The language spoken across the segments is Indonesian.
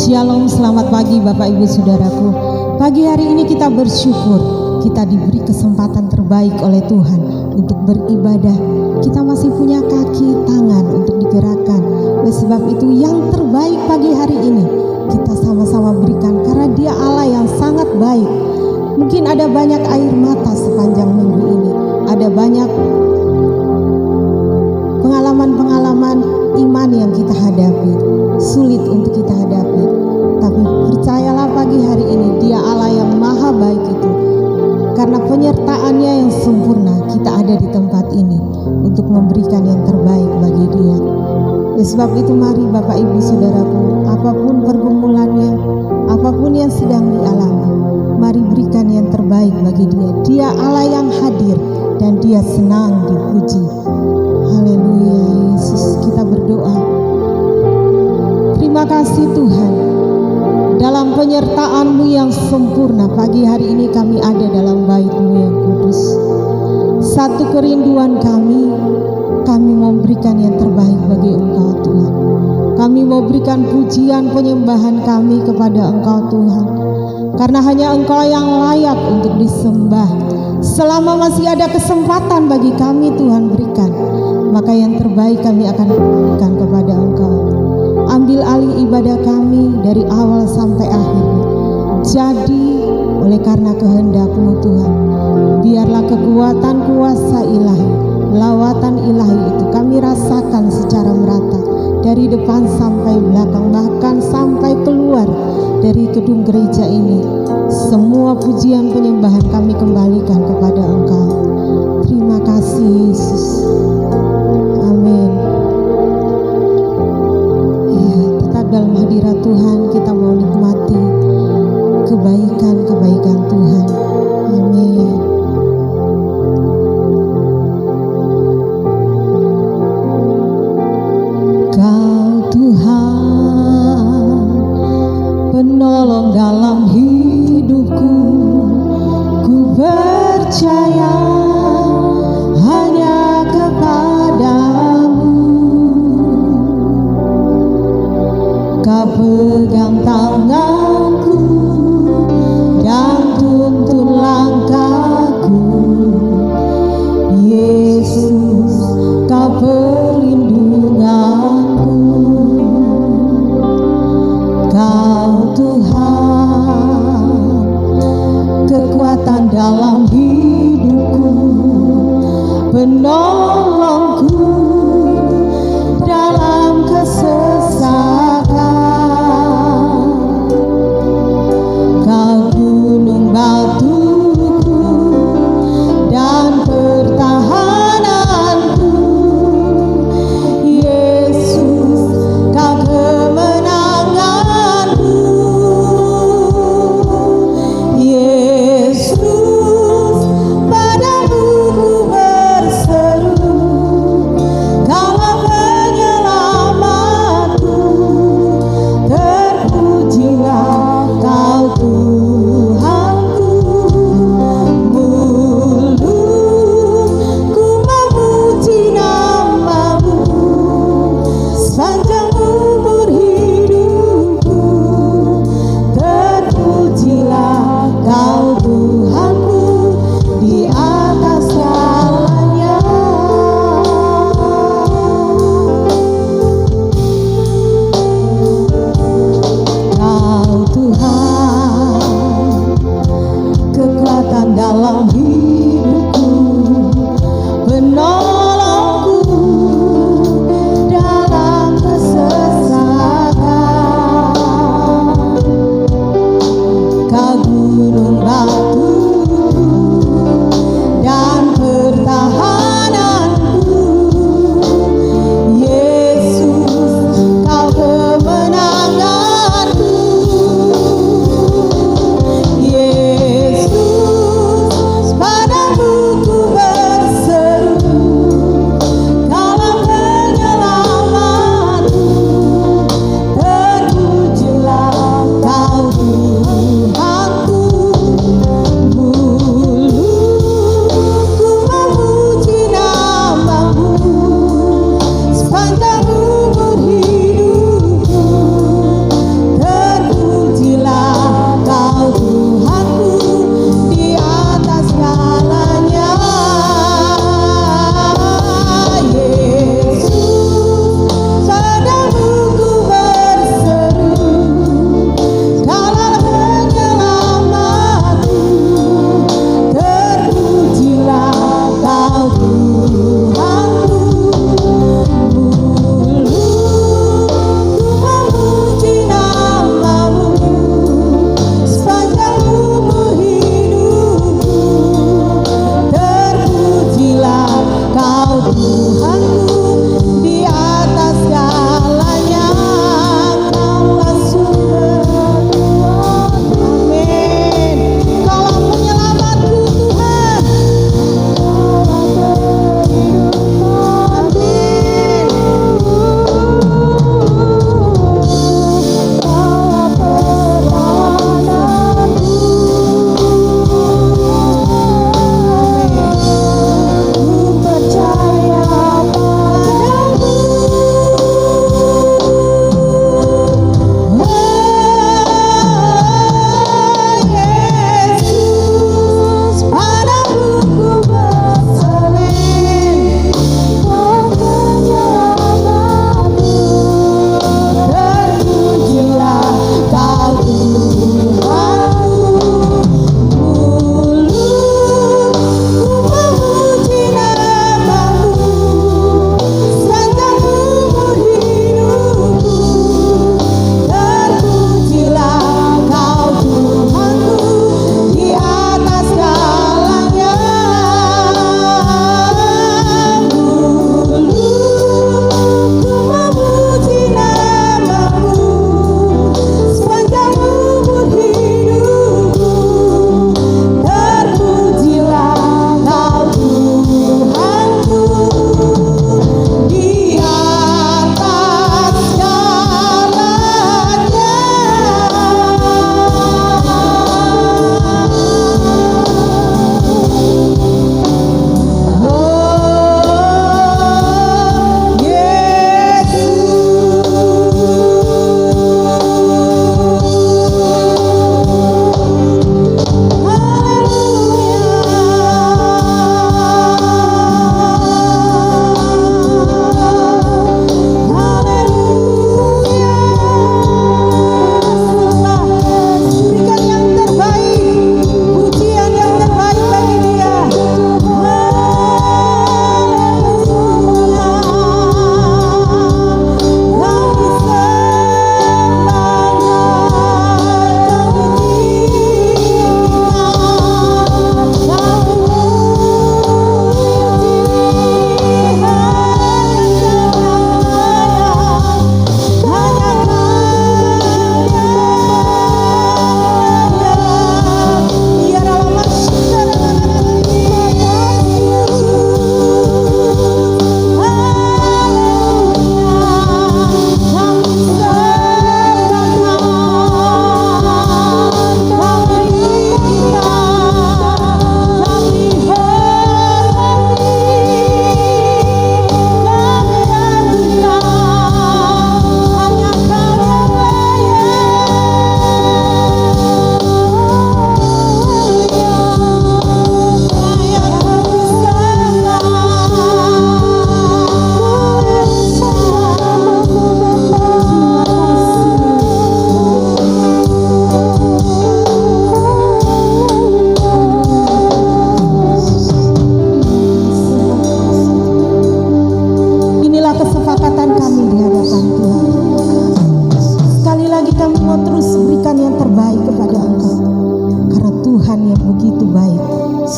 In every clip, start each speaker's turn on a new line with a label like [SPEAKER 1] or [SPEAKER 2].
[SPEAKER 1] Shalom, selamat pagi Bapak Ibu Saudaraku. Pagi hari ini kita bersyukur kita diberi kesempatan terbaik oleh Tuhan untuk beribadah. Kita masih punya kaki, tangan untuk digerakkan. Oleh sebab itu yang terbaik pagi hari ini kita sama-sama berikan, karena Dia Allah yang sangat baik. Mungkin ada banyak air mata sepanjang minggu ini, ada banyak pengalaman-pengalaman iman yang kita hadapi, sulit untuk kita hadapi. Tapi percayalah pagi hari ini Dia Allah yang maha baik itu, karena penyertaannya yang sempurna kita ada di tempat ini untuk memberikan yang terbaik bagi Dia. Oleh sebab itu mari Bapak Ibu Saudaraku, apapun pergumulannya, apapun yang sedang dialami, mari berikan yang terbaik bagi Dia. Dia Allah yang hadir dan Dia senang dipuji. Haleluya Yesus, kita berdoa. Terima kasih Tuhan, dalam penyertaan-Mu yang sempurna pagi hari ini kami ada dalam bait-Mu yang kudus. Satu kerinduan kami mau berikan yang terbaik bagi Engkau Tuhan. Kami mau berikan pujian penyembahan kami kepada Engkau Tuhan, karena hanya Engkau yang layak untuk disembah. Selama masih ada kesempatan bagi kami Tuhan berikan, maka yang terbaik kami akan berikan kepada Engkau. Ambil alih ibadah kami dari awal sampai akhir. Jadi oleh karena kehendak-Mu Tuhan, biarlah kekuatan kuasa ilahi, lawatan ilahi itu kami rasakan secara merata, dari depan sampai belakang, bahkan sampai keluar dari gedung gereja ini. Semua pujian penyembahan kami kembalikan kepada Engkau. Terima kasih Yesus. Amin. Ya, tetap dalam hadirat Tuhan kita mau nikmati kebaikan-kebaikan Tuhan. Amin. Kau Tuhan, penolong dalam hidupku, ku percaya hanya kepadamu. Kau pegang tanganku dan tuntun langkahku. Yesus, Kau perlindunganku. Kau Tuhan, kekuatan dalam hidupku, penolongku dalam kesesakan.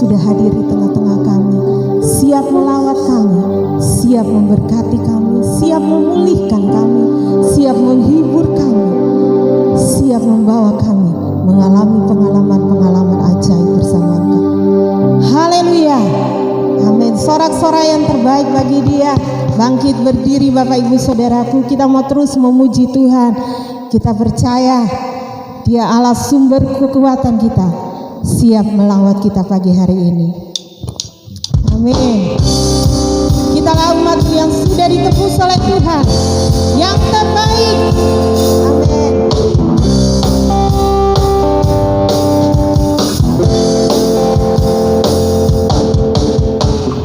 [SPEAKER 1] sudah hadir di tengah-tengah kami, siap melawat kami, siap memberkati kami, siap memulihkan kami, siap menghibur kami, siap membawa kami mengalami pengalaman-pengalaman ajaib bersama Engkau. Haleluya. Amin. Sorak-sorai yang terbaik bagi Dia. Bangkit berdiri Bapak Ibu Saudaraku, kita mau terus memuji Tuhan. Kita percaya Dia Allah sumber kekuatan kita, siap melawat kita pagi hari ini. Amin. Kitalah umat yang sudah ditebus oleh Tuhan, yang terbaik. Amin.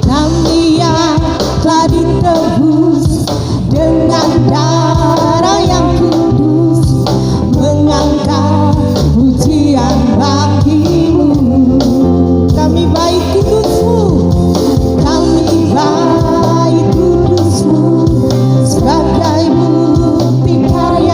[SPEAKER 1] Kami yang telah ditebus dengan darah yang kudus, mengangkat pujian bagi-Mu. Kami baik kudus-Mu, kami baik kudus-Mu, sebagai bukti karya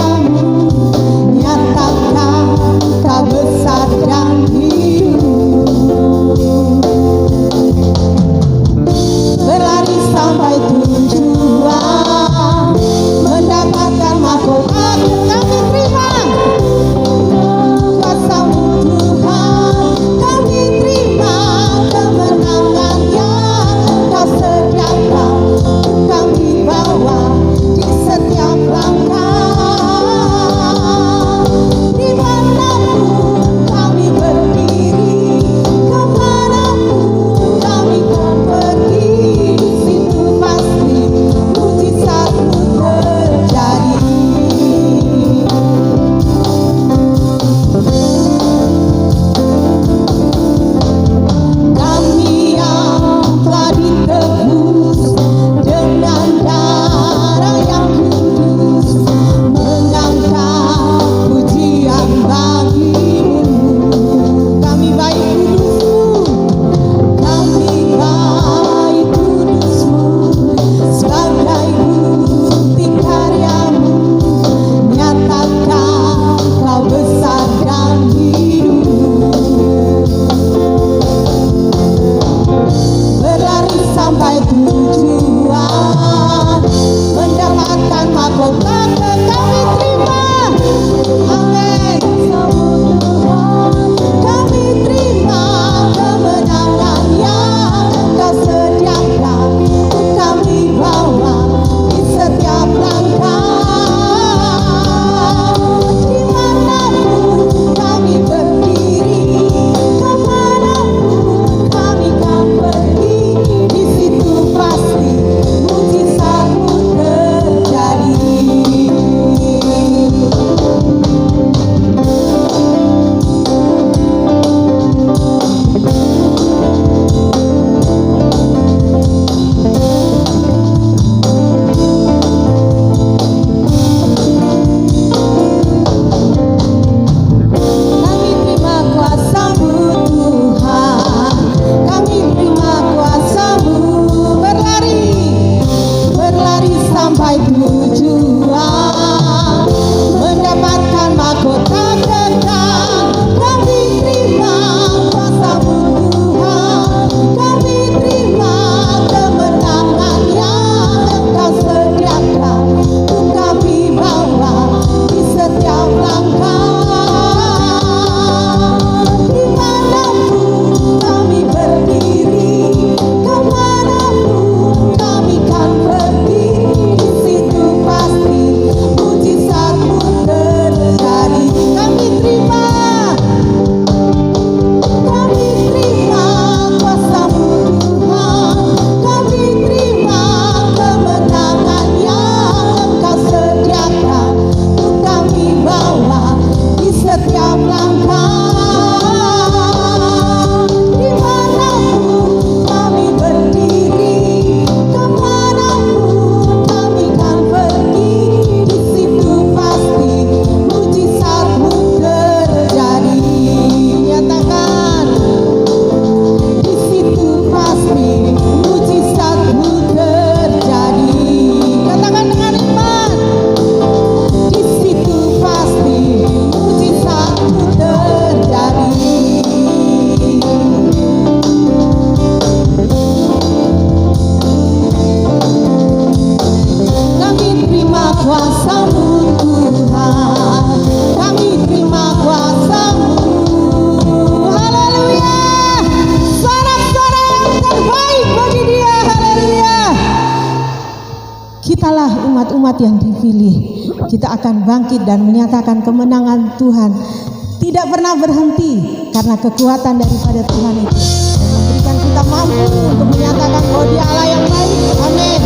[SPEAKER 1] terpilih, kita akan bangkit dan menyatakan kemenangan Tuhan tidak pernah berhenti karena kekuatan daripada Tuhan itu memberikan kita mampu untuk menyatakan bahwa Dia Allah yang baik. Amin.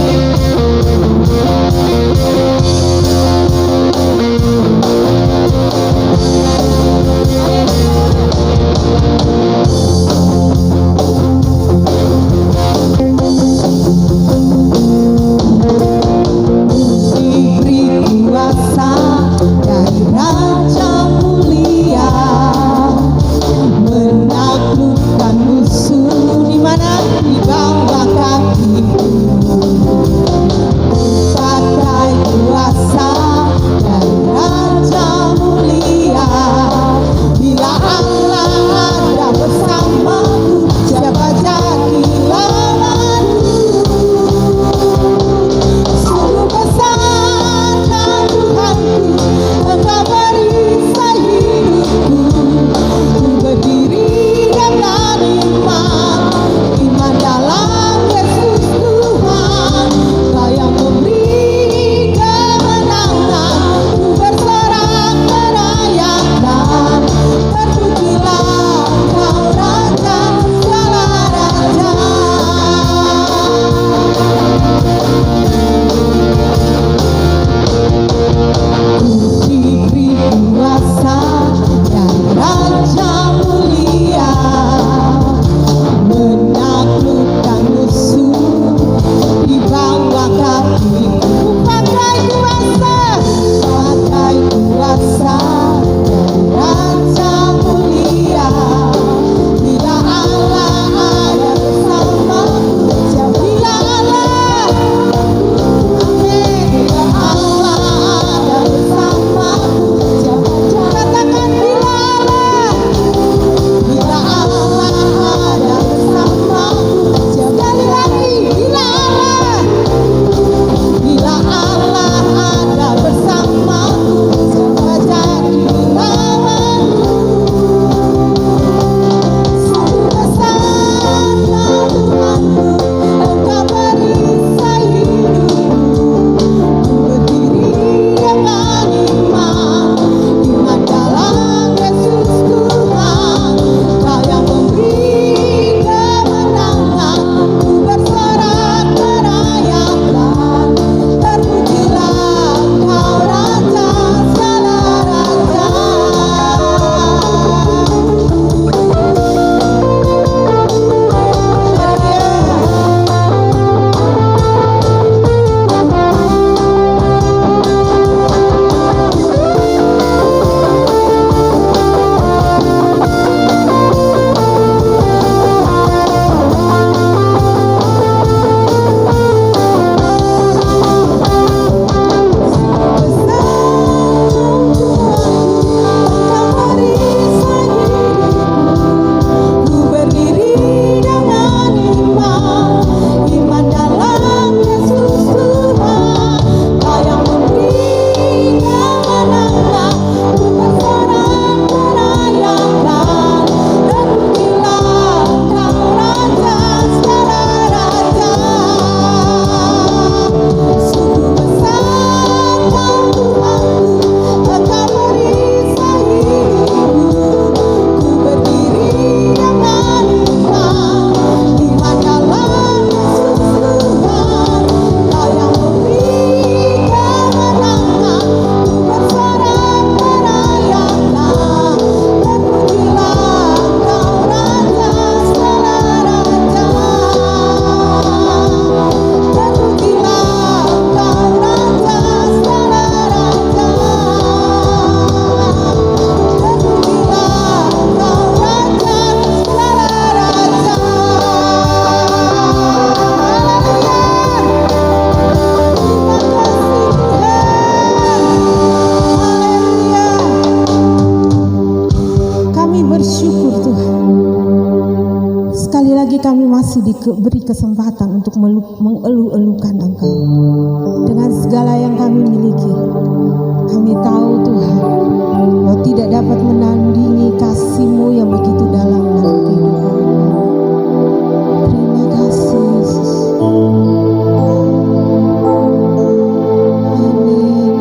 [SPEAKER 2] diberi kesempatan untuk mengeluh-elukan Engkau dengan segala yang kami miliki. Kami tahu Tuhan, bahwa tidak dapat menandingi kasih-Mu yang begitu dalam kehidupan kami. Terima kasih Yesus. Amin.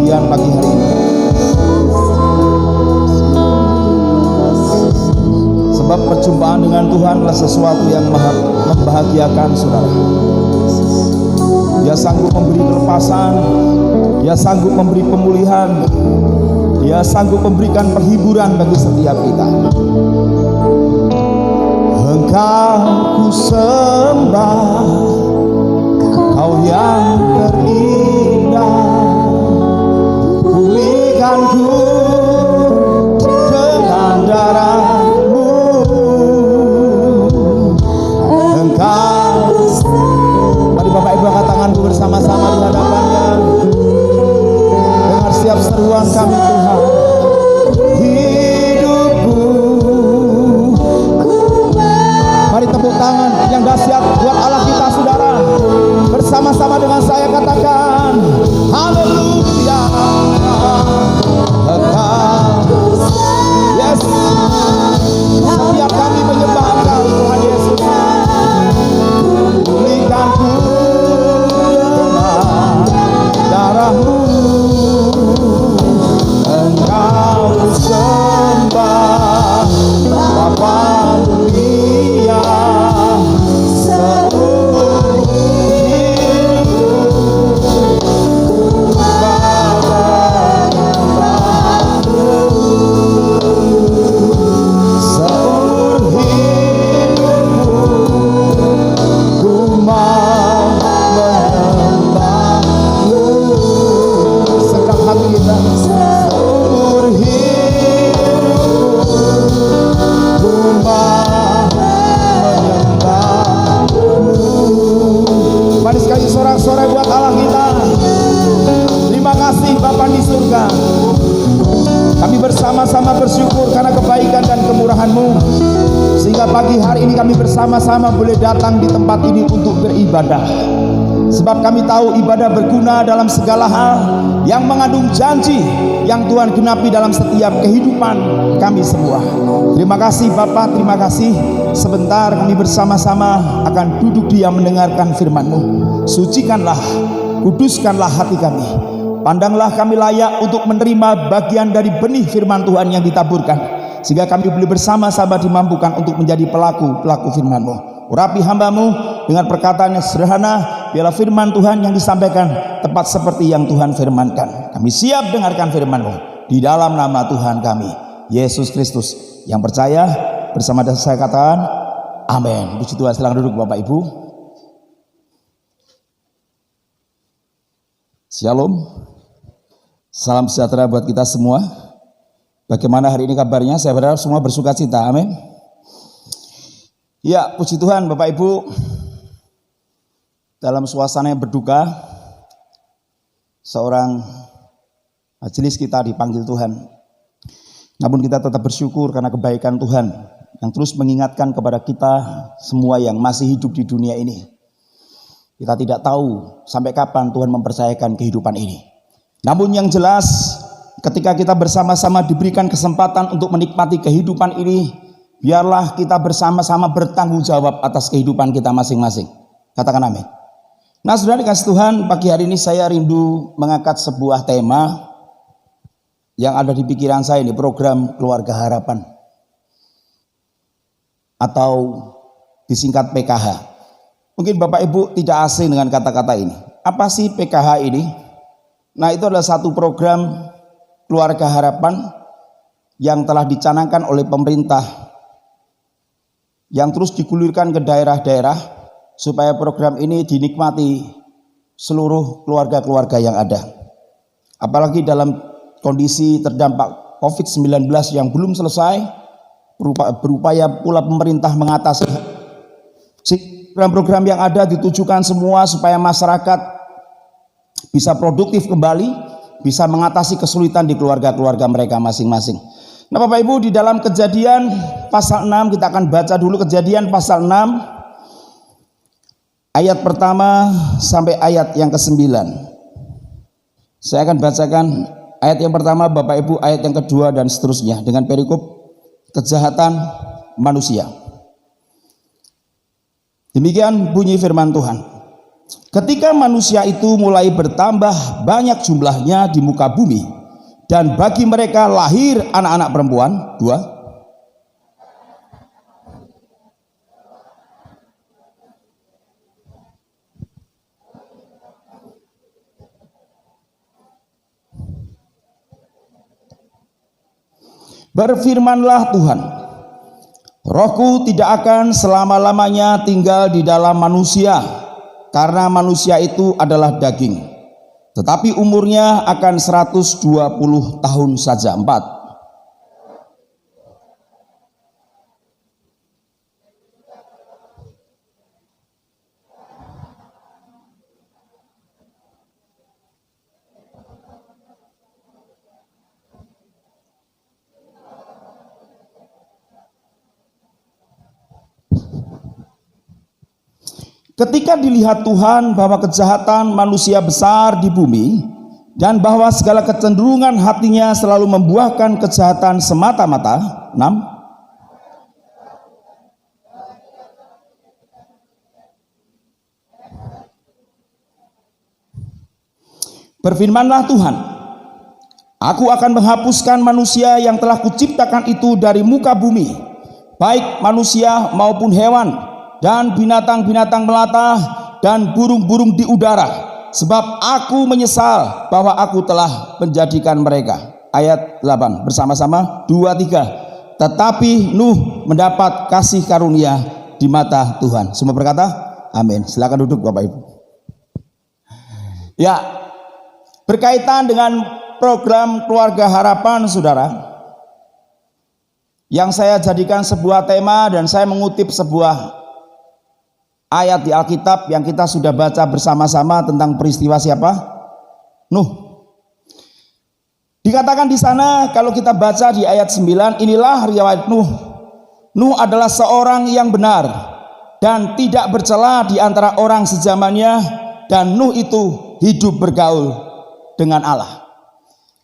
[SPEAKER 3] kesaksian pagi hari ini. Sebab perjumpaan dengan Tuhan adalah sesuatu yang membahagiakan saudara. Dia sanggup memberi kelepasan, Dia sanggup memberi pemulihan, Dia sanggup memberikan penghiburan bagi setiap kita. Engkau ku sembah, Kau yang terindah, pulihkanku dengan darah-Mu. Engkau, mari Bapak Ibu angkat tanganku bersama-sama di hadapan-Nya. Dengar setiap seruan kami Tuhan. Hidupku, mari tepuk tangan yang dahsyat buat Allah kita saudara. Bersama-sama dengan saya katakan haleluya. Yes, setiap kami menyembah Engkau Tuhan Yesus. Pulihkanku dengan darah-Mu. Engkau sembah Bapa mulia seumur sorak-sorai buat Allah kita. Terima kasih Bapa di surga. Kami bersama-sama bersyukur karena kebaikan dan kemurahan-Mu, sehingga pagi hari ini kami bersama-sama boleh datang di tempat ini untuk beribadah. Sebab kami tahu ibadah berguna dalam segala hal yang mengandung janji yang Tuhan genapi dalam setiap kehidupan kami semua. Terima kasih Bapa, terima kasih. Sebentar kami bersama-sama akan duduk diam mendengarkan firman-Mu. Sucikanlah, kuduskanlah hati kami. Pandanglah kami layak untuk menerima bagian dari benih firman Tuhan yang ditaburkan, sehingga kami boleh bersama-sama dimampukan untuk menjadi pelaku-pelaku firman-Mu. Urapi hamba-Mu dengan perkataan yang sederhana, biarlah firman Tuhan yang disampaikan tepat seperti yang Tuhan firmankan. Kami siap dengarkan firman-Mu di dalam nama Tuhan kami, Yesus Kristus. Yang percaya bersama dengan saya katakan amin. Puji Tuhan. Silakan duduk Bapak Ibu. Shalom. Salam sejahtera buat kita semua. Bagaimana hari ini kabarnya? Saya berharap semua bersuka cita. Amin. Ya, puji Tuhan Bapak Ibu. Dalam suasana yang berduka, seorang majelis kita dipanggil Tuhan. Namun kita tetap bersyukur karena kebaikan Tuhan yang terus mengingatkan kepada kita semua yang masih hidup di dunia ini. Kita tidak tahu sampai kapan Tuhan mempercayakan kehidupan ini. Namun yang jelas, ketika kita bersama-sama diberikan kesempatan untuk menikmati kehidupan ini, biarlah kita bersama-sama bertanggung jawab atas kehidupan kita masing-masing. Katakan amin. Nah, saudara dikasih Tuhan, pagi hari ini saya rindu mengangkat sebuah tema yang ada di pikiran saya, ini program Keluarga Harapan atau disingkat PKH. Mungkin Bapak Ibu tidak asing dengan kata-kata ini. Apa sih PKH ini? Nah, itu adalah satu program Keluarga Harapan yang telah dicanangkan oleh pemerintah, yang terus digulirkan ke daerah-daerah supaya program ini dinikmati seluruh keluarga-keluarga yang ada. Apalagi dalam kondisi terdampak COVID-19 yang belum selesai, berupaya pula pemerintah mengatasi program-program yang ada ditujukan semua supaya masyarakat bisa produktif kembali, bisa mengatasi kesulitan di keluarga-keluarga mereka masing-masing. Nah Bapak Ibu, di dalam Kejadian pasal 6, kita akan baca dulu Kejadian pasal 6 ayat pertama sampai ayat yang ke-9. Saya akan bacakan ayat yang pertama, Bapak Ibu, ayat yang kedua dan seterusnya dengan perikop kejahatan manusia. Demikian bunyi firman Tuhan. Ketika manusia itu mulai bertambah banyak jumlahnya di muka bumi, dan bagi mereka lahir anak-anak perempuan, 2. Berfirmanlah Tuhan, Rohku tidak akan selama-lamanya tinggal di dalam manusia, karena manusia itu adalah daging, tetapi umurnya akan 120 tahun saja. 4. Ketika dilihat Tuhan bahwa kejahatan manusia besar di bumi, dan bahwa segala kecenderungan hatinya selalu membuahkan kejahatan semata-mata. 6. Berfirmanlah Tuhan, Aku akan menghapuskan manusia yang telah kuciptakan itu dari muka bumi, baik manusia maupun hewan, dan binatang-binatang melata, dan burung-burung di udara, sebab aku menyesal bahwa aku telah menjadikan mereka. Ayat 8 bersama-sama, 2, 3. Tetapi Nuh mendapat kasih karunia di mata Tuhan. Semua berkata amin. Silakan duduk Bapak Ibu. Ya, berkaitan dengan program Keluarga Harapan, saudara, yang saya jadikan sebuah tema, dan saya mengutip sebuah ayat di Alkitab yang kita sudah baca bersama-sama tentang peristiwa siapa? Nuh. Dikatakan di sana, kalau kita baca di ayat 9, inilah riwayat Nuh. Nuh adalah seorang yang benar dan tidak bercela di antara orang sezamannya, dan Nuh itu hidup bergaul dengan Allah.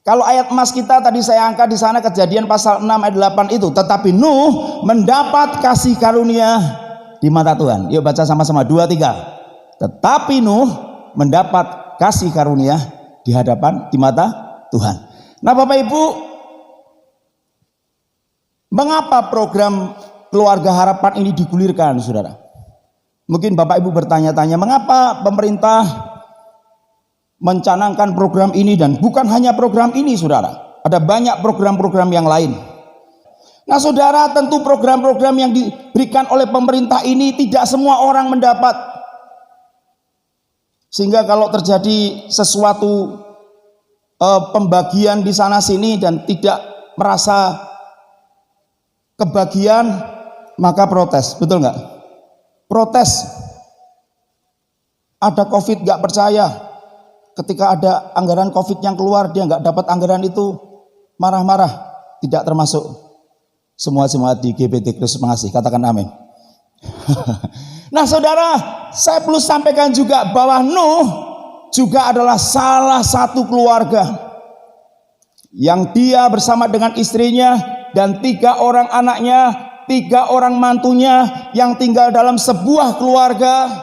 [SPEAKER 3] Kalau ayat emas kita tadi saya angkat di sana, Kejadian pasal 6 ayat 8 itu, tetapi Nuh mendapat kasih karunia di mata Tuhan. Yuk baca sama-sama, 2, 3. Tetapi Nuh mendapat kasih karunia di mata Tuhan. Nah Bapak Ibu, mengapa program Keluarga Harapan ini digulirkan, saudara? Mungkin Bapak Ibu bertanya-tanya, mengapa pemerintah mencanangkan program ini? Dan bukan hanya program ini, saudara, ada banyak program-program yang lain. Nah saudara, tentu program-program yang diberikan oleh pemerintah ini tidak semua orang mendapat, sehingga kalau terjadi sesuatu pembagian di sana sini dan tidak merasa kebagian, maka protes. Betul nggak? Protes. Ada COVID nggak percaya, ketika ada anggaran COVID yang keluar, dia nggak dapat anggaran itu, marah-marah. Tidak termasuk semua jemaat di GBT Kristus Mengasihi. Katakan amin. Nah saudara, saya perlu sampaikan juga bahwa Nuh juga adalah salah satu keluarga yang dia bersama dengan istrinya dan 3 orang anaknya, 3 orang mantunya yang tinggal dalam sebuah keluarga,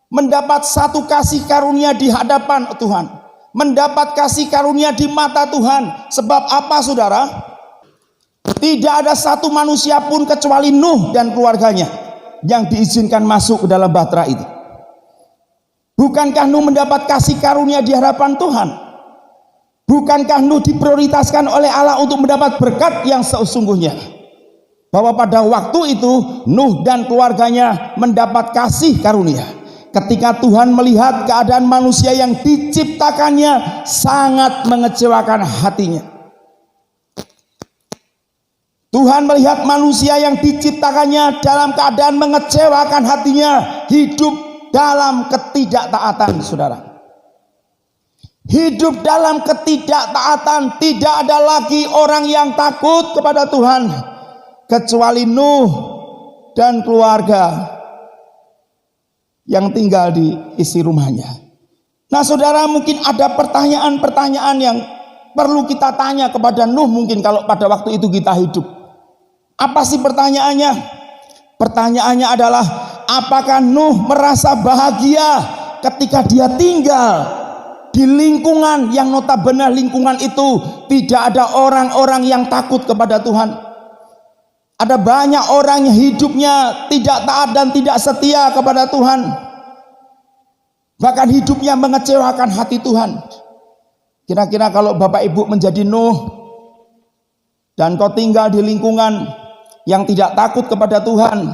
[SPEAKER 3] mendapat satu kasih karunia di hadapan Tuhan, mendapat kasih karunia di mata Tuhan. Sebab apa saudara? Tidak ada satu manusia pun kecuali Nuh dan keluarganya yang diizinkan masuk ke dalam bahtera itu. Bukankah Nuh mendapat kasih karunia di hadapan Tuhan? Bukankah Nuh diprioritaskan oleh Allah untuk mendapat berkat yang sesungguhnya? Bahwa pada waktu itu Nuh dan keluarganya mendapat kasih karunia. Ketika Tuhan melihat keadaan manusia yang diciptakannya sangat mengecewakan hatinya. Tuhan melihat manusia yang diciptakannya dalam keadaan mengecewakan hatinya, hidup dalam ketidaktaatan, saudara. Hidup dalam ketidaktaatan, tidak ada lagi orang yang takut kepada Tuhan kecuali Nuh dan keluarga yang tinggal di isi rumahnya. Nah saudara, mungkin ada pertanyaan-pertanyaan yang perlu kita tanya kepada Nuh mungkin kalau pada waktu itu kita hidup. Apa sih pertanyaannya? Pertanyaannya adalah, apakah Nuh merasa bahagia ketika dia tinggal di lingkungan yang notabene lingkungan itu tidak ada orang-orang yang takut kepada Tuhan? Ada banyak orang yang hidupnya tidak taat dan tidak setia kepada Tuhan. Bahkan hidupnya mengecewakan hati Tuhan. Kira-kira kalau Bapak Ibu menjadi Nuh dan kau tinggal di lingkungan yang tidak takut kepada Tuhan,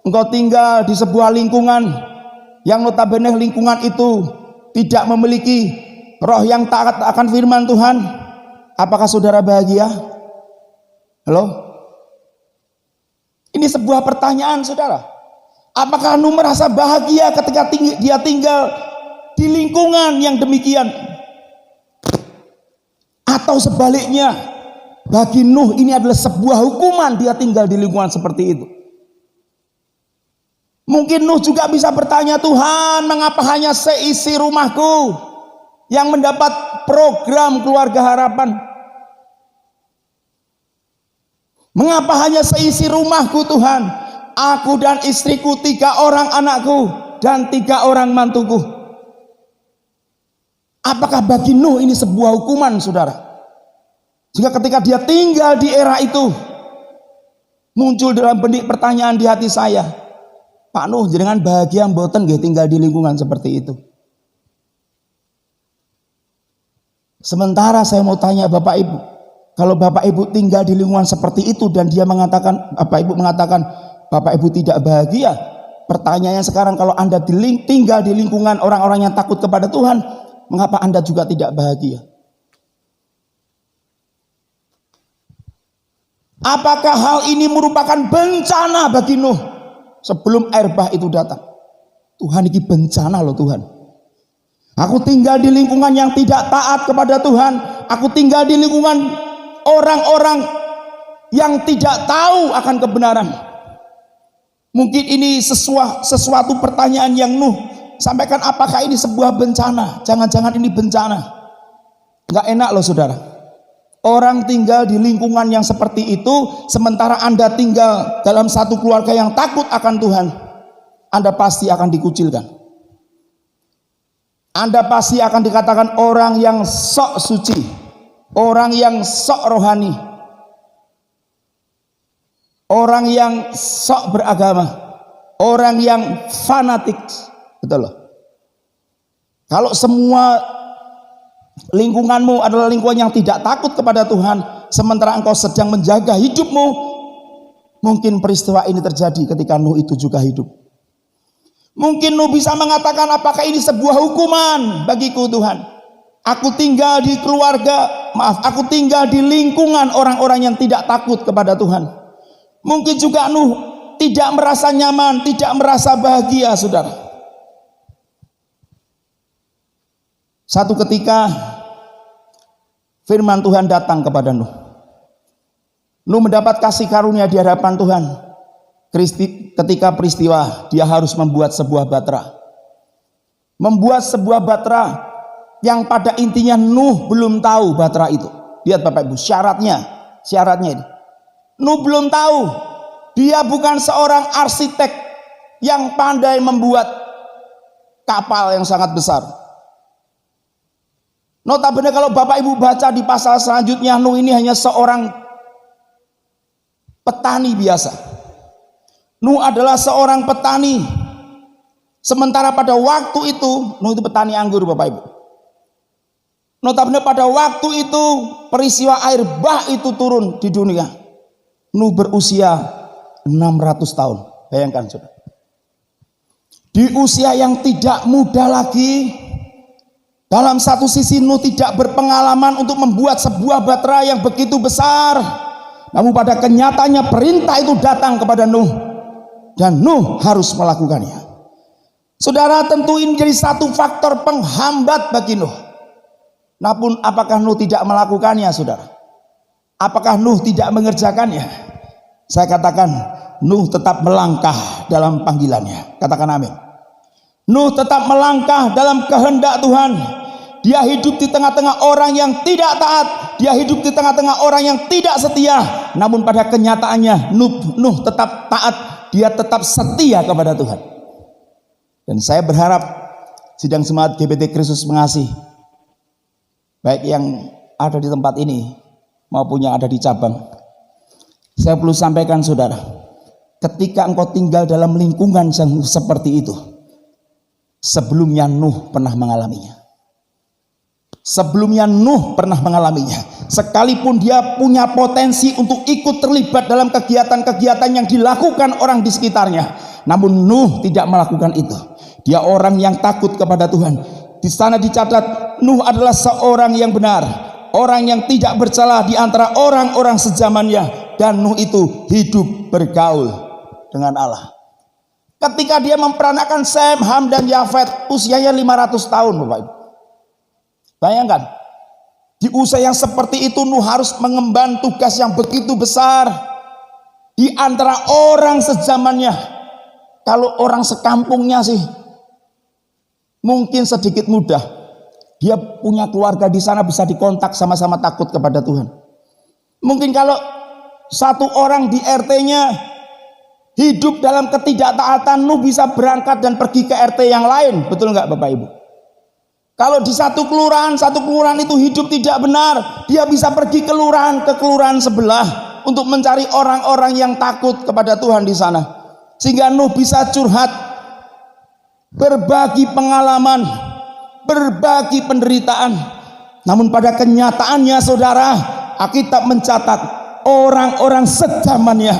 [SPEAKER 3] engkau tinggal di sebuah lingkungan yang notabene lingkungan itu tidak memiliki roh yang taat akan firman Tuhan, apakah saudara bahagia? Halo? Ini sebuah pertanyaan, saudara. Apakah Nuh merasa bahagia ketika dia tinggal di lingkungan yang demikian? Atau sebaliknya, bagi Nuh ini adalah sebuah hukuman dia tinggal di lingkungan seperti itu? Mungkin Nuh juga bisa bertanya, Tuhan, mengapa hanya seisi rumahku yang mendapat program keluarga harapan? Mengapa hanya seisi rumahku, Tuhan? Aku dan istriku, 3 orang anakku dan 3 orang mantuku. Apakah bagi Nuh ini sebuah hukuman, saudara? Jika ketika dia tinggal di era itu, muncul dalam benik pertanyaan di hati saya, Pak Nuh, jenengan bahagia mboten nggih tinggal di lingkungan seperti itu? Sementara saya mau tanya Bapak Ibu, kalau Bapak Ibu tinggal di lingkungan seperti itu dan dia mengatakan, Bapak Ibu mengatakan Bapak Ibu tidak bahagia, pertanyaannya sekarang, kalau Anda tinggal di lingkungan orang-orang yang takut kepada Tuhan, mengapa Anda juga tidak bahagia? Apakah hal ini merupakan bencana bagi Nuh sebelum air bah itu datang? Tuhan, ini bencana loh Tuhan. Aku tinggal di lingkungan yang tidak taat kepada Tuhan. Aku tinggal di lingkungan orang-orang yang tidak tahu akan kebenaran. Mungkin ini sesuatu pertanyaan yang Nuh sampaikan, apakah ini sebuah bencana? Jangan-jangan ini bencana. Gak enak loh saudara. Orang tinggal di lingkungan yang seperti itu, sementara Anda tinggal dalam satu keluarga yang takut akan Tuhan, Anda pasti akan dikucilkan. Anda pasti akan dikatakan orang yang sok suci, orang yang sok rohani, orang yang sok beragama, orang yang fanatik. Betul loh. Kalau semua lingkunganmu adalah lingkungan yang tidak takut kepada Tuhan, sementara engkau sedang menjaga hidupmu, mungkin peristiwa ini terjadi ketika Nuh itu juga hidup. Mungkin Nuh bisa mengatakan, apakah ini sebuah hukuman bagiku Tuhan? Aku tinggal di aku tinggal di lingkungan orang-orang yang tidak takut kepada Tuhan. Mungkin juga Nuh tidak merasa nyaman, tidak merasa bahagia, saudara. Satu ketika firman Tuhan datang kepada Nuh. Nuh mendapat kasih karunia di hadapan Tuhan. Ketika peristiwa dia harus membuat sebuah batra. Membuat sebuah batra yang pada intinya Nuh belum tahu batra itu. Lihat Bapak Ibu, syaratnya ini. Nuh belum tahu. Dia bukan seorang arsitek yang pandai membuat kapal yang sangat besar. Notabene kalau Bapak Ibu baca di pasal selanjutnya, Nuh ini hanya seorang petani biasa. Nuh adalah seorang petani. Sementara pada waktu itu, Nuh itu petani anggur Bapak Ibu. Notabene pada waktu itu peristiwa air bah itu turun di dunia. Nuh berusia 600 tahun. Bayangkan saudara. Di usia yang tidak muda lagi, dalam satu sisi Nuh tidak berpengalaman untuk membuat sebuah batra yang begitu besar. Namun pada kenyataannya perintah itu datang kepada Nuh. Dan Nuh harus melakukannya. Saudara, tentu ini jadi satu faktor penghambat bagi Nuh. Namun apakah Nuh tidak melakukannya, saudara? Apakah Nuh tidak mengerjakannya? Saya katakan Nuh tetap melangkah dalam panggilannya. Katakan amin. Nuh tetap melangkah dalam kehendak Tuhan. Dia hidup di tengah-tengah orang yang tidak taat. dia hidup di tengah-tengah orang yang tidak setia, namun pada kenyataannya Nuh tetap taat, dia tetap setia kepada Tuhan. Dan saya berharap sidang jemaat GBT Kristus Mengasihi, baik yang ada di tempat ini maupun yang ada di cabang, saya perlu sampaikan saudara, ketika engkau tinggal dalam lingkungan yang seperti itu, sebelumnya Nuh pernah mengalaminya. Sebelumnya Nuh pernah mengalaminya. Sekalipun dia punya potensi untuk ikut terlibat dalam kegiatan-kegiatan yang dilakukan orang di sekitarnya, namun Nuh tidak melakukan itu. Dia orang yang takut kepada Tuhan. Di sana dicatat Nuh adalah seorang yang benar, orang yang tidak bercela di antara orang-orang sezamannya, dan Nuh itu hidup bergaul dengan Allah. Ketika dia memperanakan Sem, Ham dan Yafet, usianya 500 tahun Bapak Ibu. Bayangkan, di usia yang seperti itu Nuh harus mengemban tugas yang begitu besar di antara orang sezamannya. Kalau orang sekampungnya sih mungkin sedikit mudah. Dia punya keluarga di sana, bisa dikontak, sama-sama takut kepada Tuhan. Mungkin kalau satu orang di RT-nya hidup dalam ketidaktaatan, Nuh bisa berangkat dan pergi ke RT yang lain. Betul nggak Bapak Ibu? Kalau di satu kelurahan itu hidup tidak benar, dia bisa pergi ke kelurahan sebelah untuk mencari orang-orang yang takut kepada Tuhan di sana. Sehingga Nuh bisa curhat, berbagi pengalaman, berbagi penderitaan. Namun pada kenyataannya saudara, Alkitab mencatat orang-orang sezamannya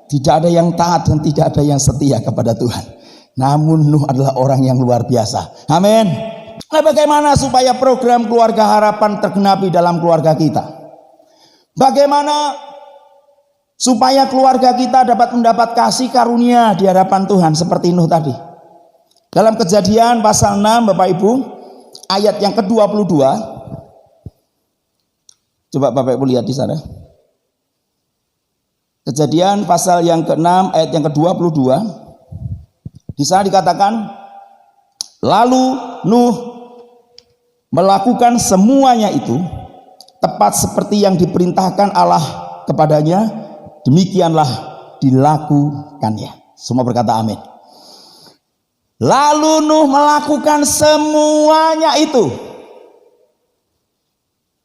[SPEAKER 3] tidak ada yang taat dan tidak ada yang setia kepada Tuhan. Namun Nuh adalah orang yang luar biasa. Amin. Nah, bagaimana supaya program Keluarga Harapan tergenapi dalam keluarga kita? Bagaimana supaya keluarga kita dapat mendapat kasih karunia di hadapan Tuhan seperti Nuh tadi? Dalam Kejadian pasal 6 Bapak Ibu, ayat yang ke-22. Coba Bapak Ibu lihat di sana. Kejadian pasal yang ke-6 ayat yang ke-22. Di sana dikatakan, lalu Nuh melakukan semuanya itu tepat seperti yang diperintahkan Allah kepadanya, demikianlah dilakukannya. Semua berkata amin. Lalu Nuh melakukan semuanya itu.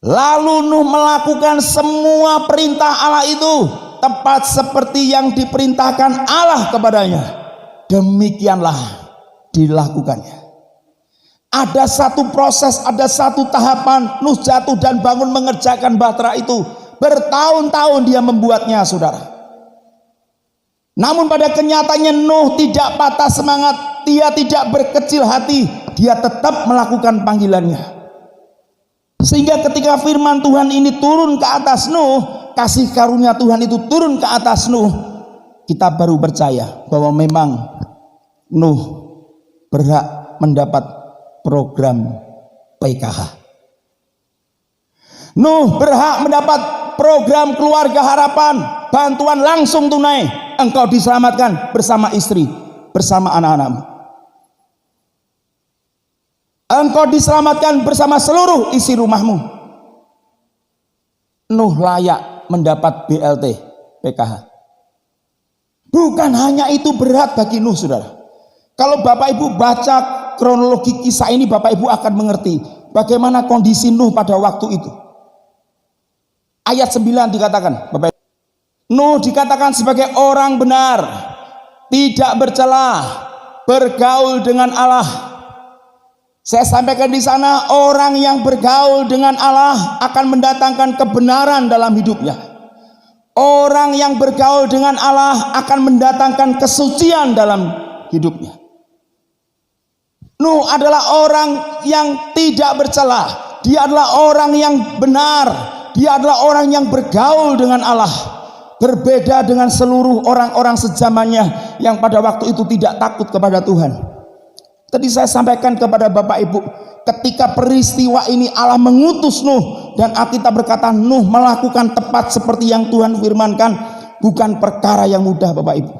[SPEAKER 3] Lalu Nuh melakukan semua perintah Allah itu tepat seperti yang diperintahkan Allah kepadanya, demikianlah dilakukannya. Ada satu proses, ada satu tahapan. Nuh jatuh dan bangun mengerjakan bahtera itu. Bertahun-tahun dia membuatnya saudara. Namun pada kenyataannya Nuh tidak patah semangat, dia tidak berkecil hati, dia tetap melakukan panggilannya. Sehingga ketika firman Tuhan ini turun ke atas Nuh, kasih karunia Tuhan itu turun ke atas Nuh, kita baru percaya bahwa memang Nuh berhak mendapat program PKH. Nuh berhak mendapat program Keluarga Harapan, bantuan langsung tunai. Engkau diselamatkan bersama istri, bersama anak-anakmu. Engkau diselamatkan bersama seluruh isi rumahmu. Nuh layak mendapat BLT PKH. Bukan hanya itu berat bagi Nuh saudara. Kalau Bapak Ibu baca kronologi kisah ini, Bapak Ibu akan mengerti bagaimana kondisi Nuh pada waktu itu. Ayat 9 dikatakan, Bapak Ibu, Nuh dikatakan sebagai orang benar, tidak bercela, bergaul dengan Allah. Saya sampaikan di sana, orang yang bergaul dengan Allah akan mendatangkan kebenaran dalam hidupnya. Orang yang bergaul dengan Allah akan mendatangkan kesucian dalam hidupnya. Nuh adalah orang yang tidak bercela. Dia adalah orang yang benar. Dia adalah orang yang bergaul dengan Allah. Berbeda dengan seluruh orang-orang sezamannya yang pada waktu itu tidak takut kepada Tuhan. Tadi saya sampaikan kepada Bapak Ibu, ketika peristiwa ini Allah mengutus Nuh, dan Alkitab berkata Nuh melakukan tepat seperti yang Tuhan firmankan, bukan perkara yang mudah Bapak Ibu.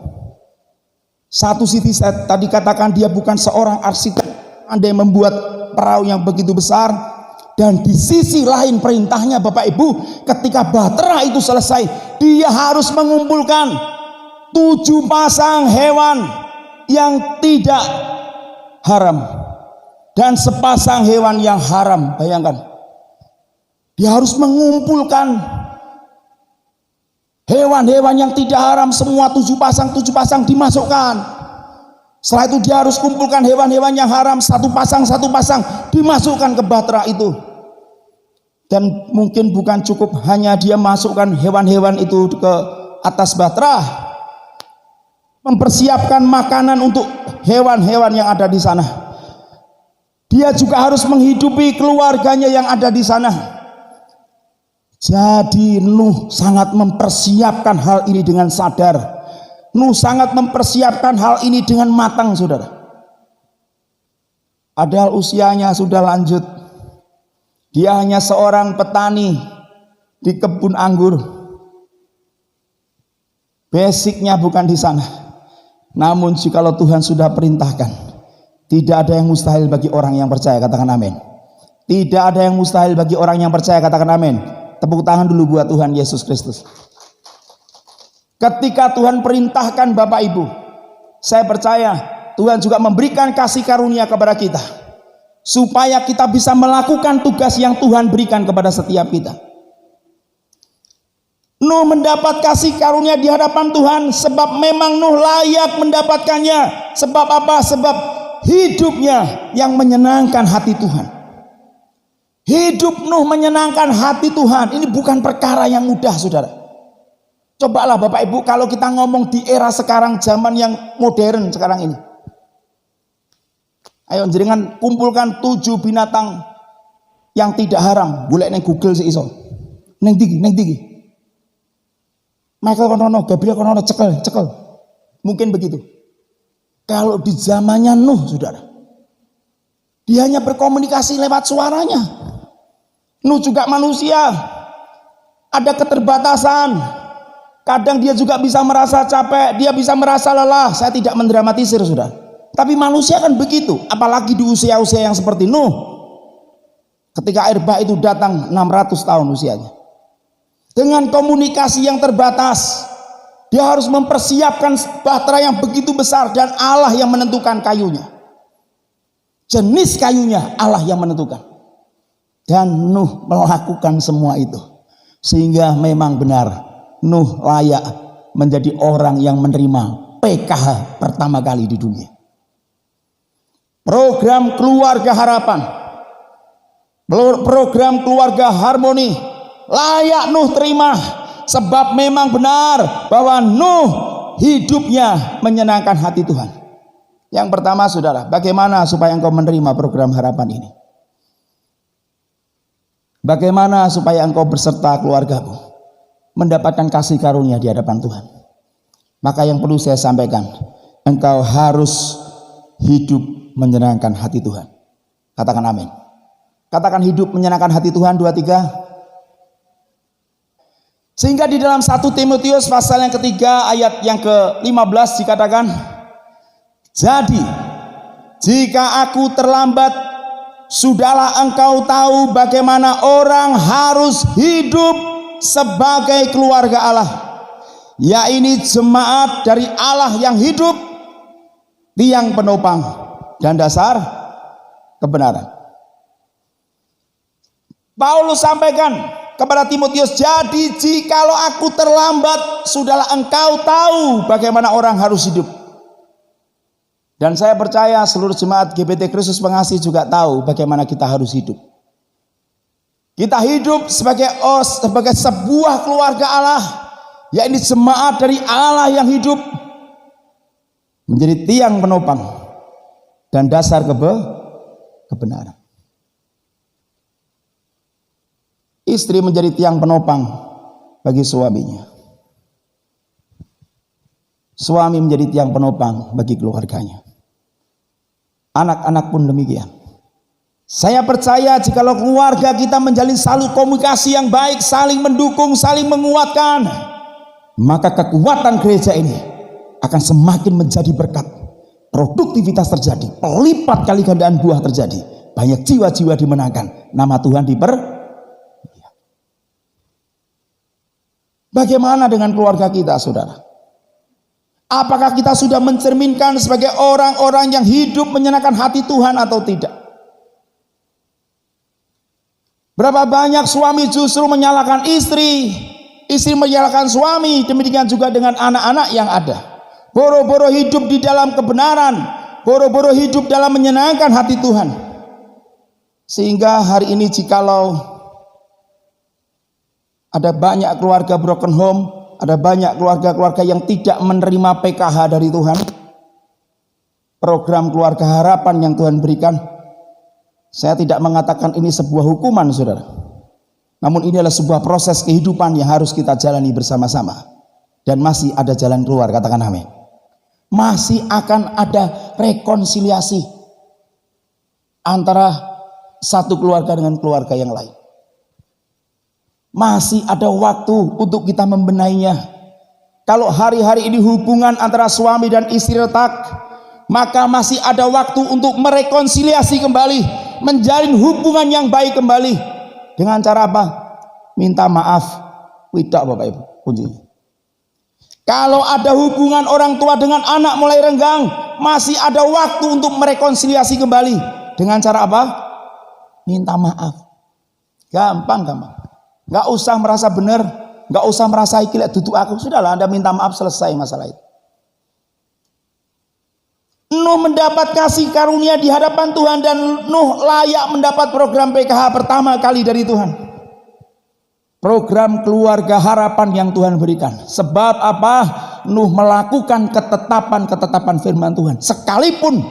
[SPEAKER 3] Satu sisi saya tadi katakan dia bukan seorang arsitek, ada yang membuat perahu yang begitu besar, Dan di sisi lain perintahnya Bapak Ibu, ketika bahtera itu selesai, dia harus mengumpulkan 7 pasang hewan yang tidak haram dan sepasang hewan yang haram. Bayangkan, dia harus mengumpulkan hewan-hewan yang tidak haram semua, 7 pasang dimasukkan. Setelah itu dia harus kumpulkan hewan-hewan yang haram, satu pasang dimasukkan ke bahtera itu. Dan mungkin bukan cukup hanya dia masukkan hewan-hewan itu ke atas bahtera, mempersiapkan makanan untuk hewan-hewan yang ada di sana. Dia juga harus menghidupi keluarganya yang ada di sana. Jadi Nuh sangat mempersiapkan hal ini dengan sadar. Nuh sangat mempersiapkan hal ini dengan matang, saudara. Padahal usianya sudah lanjut. Dia hanya seorang petani di kebun anggur. Basicnya bukan di sana. Namun jikalau Tuhan sudah perintahkan, tidak ada yang mustahil bagi orang yang percaya. Katakan amin. Tidak ada yang mustahil bagi orang yang percaya. Katakan amin. Tepuk tangan dulu buat Tuhan Yesus Kristus. Ketika Tuhan perintahkan Bapak Ibu, saya percaya Tuhan juga memberikan kasih karunia kepada kita, supaya kita bisa melakukan tugas yang Tuhan berikan kepada setiap kita. Nuh mendapat kasih karunia di hadapan Tuhan, sebab memang Nuh layak mendapatkannya. Sebab apa? Sebab hidupnya yang menyenangkan hati Tuhan. Hidup Nuh menyenangkan hati Tuhan. Ini bukan perkara yang mudah, saudara. Cobalah Bapak Ibu, kalau kita ngomong di era sekarang, zaman yang modern sekarang ini. Ayo jenengan kumpulkan 7 binatang yang tidak haram. Boleh neng Google sih iso. Neng tinggi. Michael konono, Gabriel konono, cekel. Mungkin begitu. Kalau di zamannya Nuh, saudara, dia hanya berkomunikasi lewat suaranya. Nuh juga manusia, ada keterbatasan. Kadang dia juga bisa merasa capek, dia bisa merasa lelah. Saya tidak mendramatisir, saudara. Tapi manusia kan begitu, apalagi di usia-usia yang seperti Nuh. Ketika air bah itu datang 600 tahun usianya. Dengan komunikasi yang terbatas, dia harus mempersiapkan bahtera yang begitu besar, dan Allah yang menentukan kayunya. Jenis kayunya Allah yang menentukan. Dan Nuh melakukan semua itu. Sehingga memang benar, Nuh layak menjadi orang yang menerima PKH pertama kali di dunia. Program keluarga harapan, program keluarga harmoni, layak Nuh terima. Sebab memang benar bahwa Nuh hidupnya menyenangkan hati Tuhan. Yang pertama, saudara, bagaimana supaya engkau menerima program harapan ini? Bagaimana supaya engkau berserta keluargamu mendapatkan kasih karunia di hadapan Tuhan? Maka yang perlu saya sampaikan, engkau harus hidup menyenangkan hati Tuhan. Katakan amin. Katakan hidup menyenangkan hati Tuhan. 2, 3. Sehingga di dalam 1 Timotius pasal yang ketiga ayat yang ke-15 dikatakan, jadi jika aku terlambat, sudahlah engkau tahu bagaimana orang harus hidup sebagai keluarga Allah, yaitu jemaat dari Allah yang hidup, tiang penopang dan dasar kebenaran. Paulus sampaikan kepada Timotius, jadi jikalau aku terlambat, sudahlah engkau tahu bagaimana orang harus hidup. Dan saya percaya seluruh jemaat GBT Kristus Pengasih juga tahu bagaimana kita harus hidup. Kita hidup sebagai sebuah keluarga Allah, yaitu jemaat dari Allah yang hidup, menjadi tiang penopang dan dasar kebenaran. Istri menjadi tiang penopang bagi suaminya. Suami menjadi tiang penopang bagi keluarganya. Anak-anak pun demikian. Saya percaya jikalau keluarga kita menjalin saling komunikasi yang baik, saling mendukung, saling menguatkan, maka kekuatan gereja ini akan semakin menjadi berkat. Produktivitas terjadi, pelipat kali gandaan buah terjadi, banyak jiwa-jiwa dimenangkan, nama Tuhan Bagaimana dengan keluarga kita, saudara? Apakah kita sudah mencerminkan sebagai orang-orang yang hidup menyenangkan hati Tuhan atau tidak? Berapa banyak suami justru menyalahkan istri, istri menyalahkan suami, demikian juga dengan anak-anak yang ada. Boro-boro hidup di dalam kebenaran, boro-boro hidup dalam menyenangkan hati Tuhan. Sehingga hari ini jikalau ada banyak keluarga broken home, ada banyak keluarga-keluarga yang tidak menerima PKH dari Tuhan, program keluarga harapan yang Tuhan berikan, saya tidak mengatakan ini sebuah hukuman, saudara. Namun ini adalah sebuah proses kehidupan yang harus kita jalani bersama-sama. Dan masih ada jalan keluar, katakan amin. Masih akan ada rekonsiliasi antara satu keluarga dengan keluarga yang lain. Masih ada waktu untuk kita membenahinya. Kalau hari-hari ini hubungan antara suami dan istri retak, maka masih ada waktu untuk merekonsiliasi kembali, menjalin hubungan yang baik kembali. Dengan cara apa? Minta maaf. Tidak, Bapak Ibu, kuncinya. Kalau ada hubungan orang tua dengan anak mulai renggang, masih ada waktu untuk merekonsiliasi kembali. Dengan cara apa? Minta maaf. Gampang. Gak usah merasa benar, gak usah merasa iki lek duduk aku. Sudahlah, Anda minta maaf, selesai masalah itu. Nuh mendapat kasih karunia di hadapan Tuhan, dan Nuh layak mendapat program PKH pertama kali dari Tuhan. Program keluarga harapan yang Tuhan berikan. Sebab apa? Nuh melakukan ketetapan firman Tuhan. Sekalipun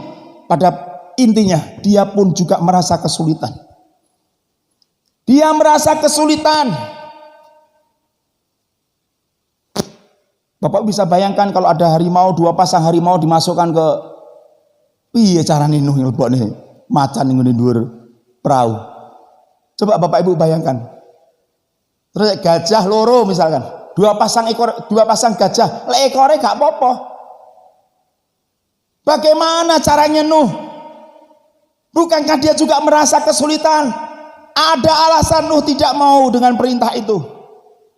[SPEAKER 3] pada intinya dia pun juga merasa kesulitan. Dia merasa kesulitan. Bapak bisa bayangkan kalau ada harimau, 2 pasang harimau dimasukkan ke piye carane Nuh nglebokne macan ning dhuwur perahu. Coba Bapak Ibu bayangkan. Terus gajah loro misalkan, 2 pasang gajah, lek ekore gak apa-apa. Bagaimana caranya Nuh? Bukankah dia juga merasa kesulitan? Ada alasan Nuh tidak mau dengan perintah itu.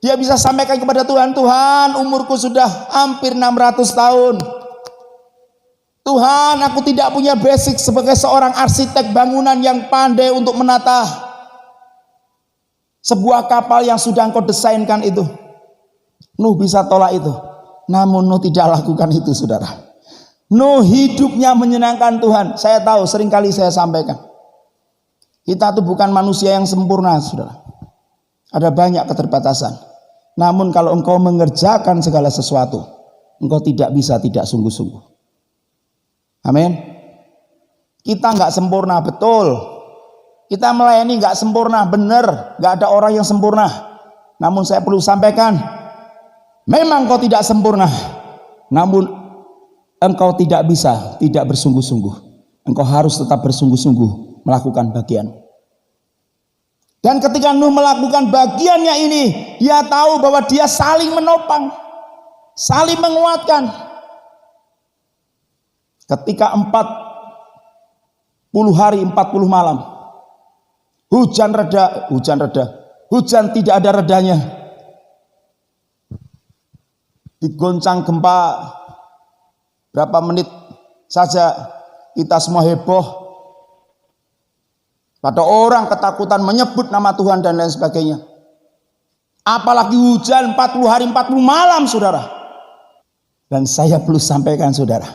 [SPEAKER 3] Dia bisa sampaikan kepada Tuhan, Tuhan, umurku sudah hampir 600 tahun. Tuhan, aku tidak punya basic sebagai seorang arsitek bangunan yang pandai untuk menata sebuah kapal yang sudah engkau desainkan itu. Nuh bisa tolak itu. Namun Nuh tidak lakukan itu, saudara. Nuh hidupnya menyenangkan Tuhan. Saya tahu, seringkali saya sampaikan, kita itu bukan manusia yang sempurna, saudara. Ada banyak keterbatasan. Namun kalau engkau mengerjakan segala sesuatu, engkau tidak bisa tidak sungguh-sungguh. Amin. Kita nggak sempurna, betul. Kita melayani nggak sempurna, benar. Nggak ada orang yang sempurna. Namun saya perlu sampaikan, memang engkau tidak sempurna. Namun engkau tidak bisa tidak bersungguh-sungguh. Engkau harus tetap bersungguh-sungguh melakukan bagian. Dan ketika Nuh melakukan bagiannya ini, dia tahu bahwa dia saling menopang, saling menguatkan. Ketika 40 hari 40 malam hujan tidak ada redanya, digoncang gempa berapa menit saja kita semua heboh. Pada orang ketakutan menyebut nama Tuhan dan lain sebagainya. Apalagi hujan 40 hari 40 malam, saudara. Dan saya perlu sampaikan, saudara,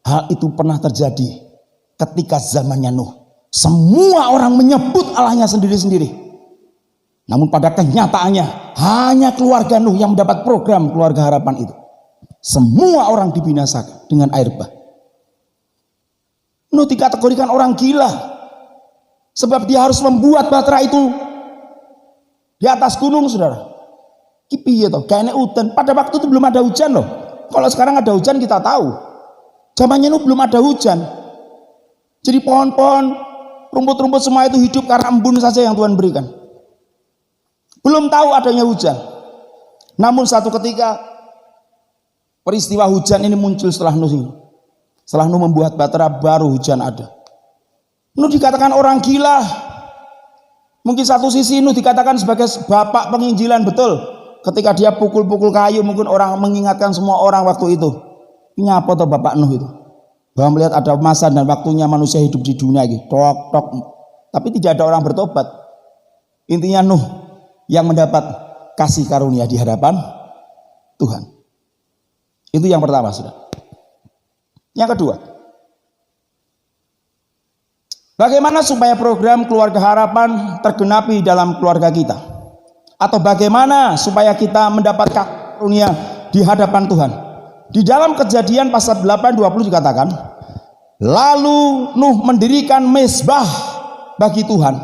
[SPEAKER 3] hal itu pernah terjadi ketika zamannya Nuh. Semua orang menyebut Allahnya sendiri-sendiri. Namun pada kenyataannya hanya keluarga Nuh yang mendapat program keluarga harapan itu. Semua orang dibinasakan dengan air bah. Nuh dikategorikan orang gila. Sebab dia harus membuat batra itu di atas gunung, saudara. Kipi ya toh, kayaknya hujan. Pada waktu itu belum ada hujan loh. Kalau sekarang ada hujan kita tahu. Zamannya Nuh belum ada hujan. Jadi pohon-pohon, rumput-rumput semua itu hidup karena embun saja yang Tuhan berikan. Belum tahu adanya hujan. Namun satu ketika peristiwa hujan ini muncul setelah Nuh. Setelah Nuh membuat batra, baru hujan ada. Nuh dikatakan orang gila. Mungkin satu sisi Nuh dikatakan sebagai bapak penginjilan, betul. Ketika dia pukul-pukul kayu, mungkin orang mengingatkan semua orang waktu itu. Ini apa tuh bapak Nuh itu? Bahwa melihat ada masa dan waktunya manusia hidup di dunia ini. Tok tok. Tapi tidak ada orang bertobat. Intinya Nuh yang mendapat kasih karunia di hadapan Tuhan. Itu yang pertama, Saudara. Yang kedua, bagaimana supaya program Keluarga Harapan tergenapi dalam keluarga kita? Atau bagaimana supaya kita mendapat karunia di hadapan Tuhan? Di dalam Kejadian pasal 8:20 dikatakan, lalu Nuh mendirikan mezbah bagi Tuhan